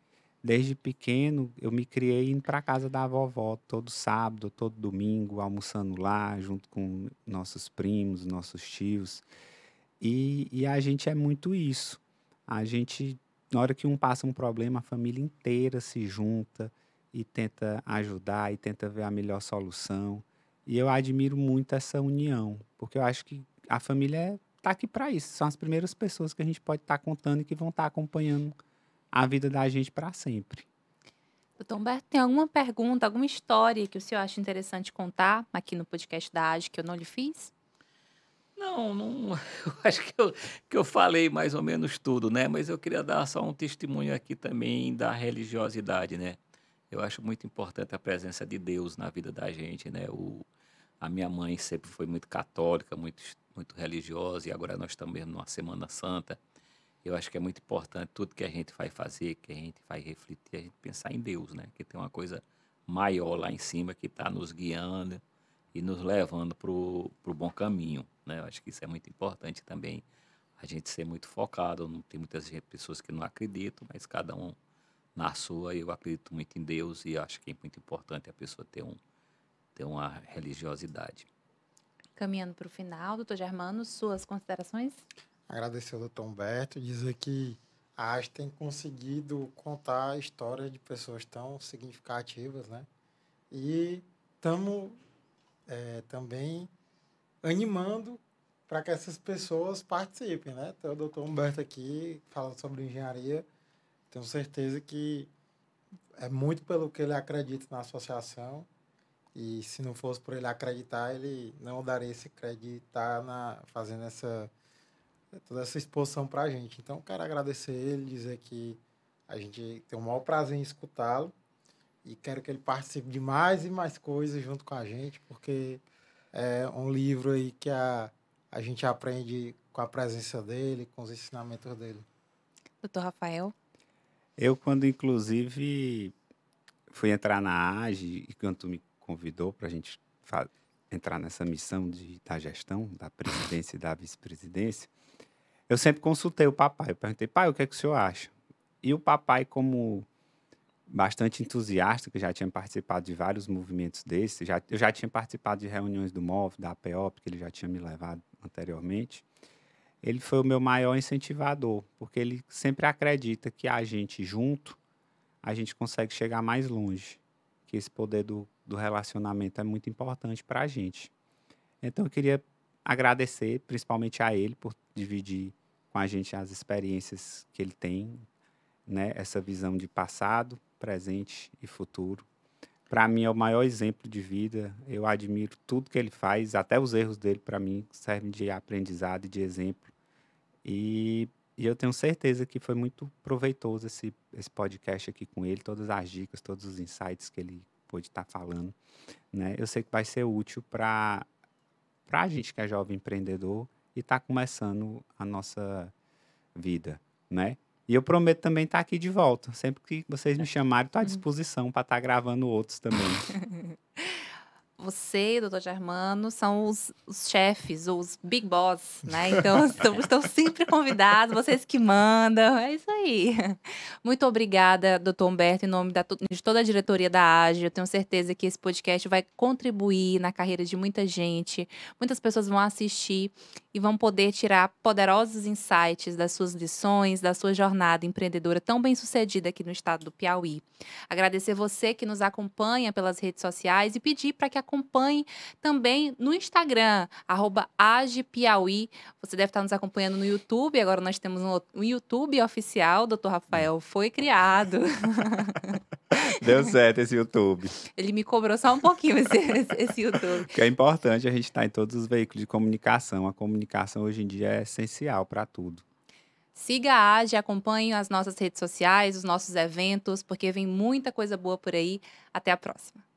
Desde pequeno, eu me criei indo para a casa da vovó todo sábado, todo domingo, almoçando lá, junto com nossos primos, nossos tios. E a gente é muito isso. A gente, na hora que um passa um problema, a família inteira se junta e tenta ajudar e tenta ver a melhor solução. E eu admiro muito essa união, porque eu acho que a família está aqui para isso. São as primeiras pessoas que a gente pode estar contando e que vão estar acompanhando a vida da gente para sempre. Doutor Humberto, tem alguma pergunta, alguma história que o senhor acha interessante contar aqui no podcast da AGE que eu não lhe fiz? Não, eu acho que eu falei mais ou menos tudo, né? Mas eu queria dar só um testemunho aqui também da religiosidade, né? Eu acho muito importante a presença de Deus na vida da gente, né? A minha mãe sempre foi muito católica, muito religiosa, e agora nós estamos numa Semana Santa. Eu acho que é muito importante tudo que a gente vai fazer, que a gente vai refletir, a gente pensar em Deus, né? Que tem uma coisa maior lá em cima que está nos guiando e nos levando para o bom caminho, né? Eu acho que isso é muito importante também, a gente ser muito focado. Tem muitas pessoas que não acreditam, mas cada um na sua. Eu acredito muito em Deus e acho que é muito importante a pessoa ter uma religiosidade. Caminhando para o final, doutor Germano, suas considerações? Agradecer ao doutor Humberto, dizer que a arte tem conseguido contar a história de pessoas tão significativas, né? E estamos também animando para que essas pessoas participem, né? Então, o doutor Humberto aqui falando sobre engenharia, tenho certeza que é muito pelo que ele acredita na associação, e se não fosse por ele acreditar, ele não daria esse crédito fazendo toda essa exposição para a gente. Então, quero agradecer ele, dizer que a gente tem o maior prazer em escutá-lo e quero que ele participe de mais e mais coisas junto com a gente, porque é um livro aí que a gente aprende com a presença dele, com os ensinamentos dele. Doutor Rafael? Eu, quando inclusive fui entrar na AGE, e quando tu me convidou para a gente entrar nessa missão da gestão, da presidência e da vice-presidência, eu sempre consultei o papai. Eu perguntei, pai, o que é que o senhor acha? E o papai, como bastante entusiasta, que já tinha participado de vários movimentos desses, eu já tinha participado de reuniões do MOV, da APO, porque ele já tinha me levado anteriormente, ele foi o meu maior incentivador, porque ele sempre acredita que a gente junto, a gente consegue chegar mais longe, que esse poder do relacionamento é muito importante para a gente. Então, eu queria agradecer, principalmente a ele, por dividir com a gente as experiências que ele tem, né? Essa visão de passado, presente e futuro. Para mim, é o maior exemplo de vida. Eu admiro tudo que ele faz, até os erros dele, para mim, servem de aprendizado e de exemplo. E eu tenho certeza que foi muito proveitoso esse podcast aqui com ele, todas as dicas, todos os insights que ele pôde estar falando, né? Eu sei que vai ser útil para a gente que é jovem empreendedor e está começando a nossa vida, né? E eu prometo também estar aqui de volta. Sempre que vocês me chamarem, estou à disposição para estar gravando outros também. Você e o doutor Germano são os chefes, os big boss, né? Então, estão sempre convidados, vocês que mandam. É isso aí. Muito obrigada, doutor Humberto, em nome de toda a diretoria da AGE. Eu tenho certeza que esse podcast vai contribuir na carreira de muita gente. Muitas pessoas vão assistir e vão poder tirar poderosos insights das suas lições, da sua jornada empreendedora tão bem-sucedida aqui no estado do Piauí. Agradecer você que nos acompanha pelas redes sociais e pedir para que acompanhe também no Instagram, @agepiauí. Você deve estar nos acompanhando no YouTube. Agora nós temos um YouTube oficial, doutor Rafael, foi criado. Deu certo esse YouTube. Ele me cobrou só um pouquinho esse YouTube. Porque é importante a gente estar em todos os veículos de comunicação. A comunicação hoje em dia é essencial para tudo. Siga a AGE, acompanhe as nossas redes sociais, os nossos eventos, porque vem muita coisa boa por aí. Até a próxima.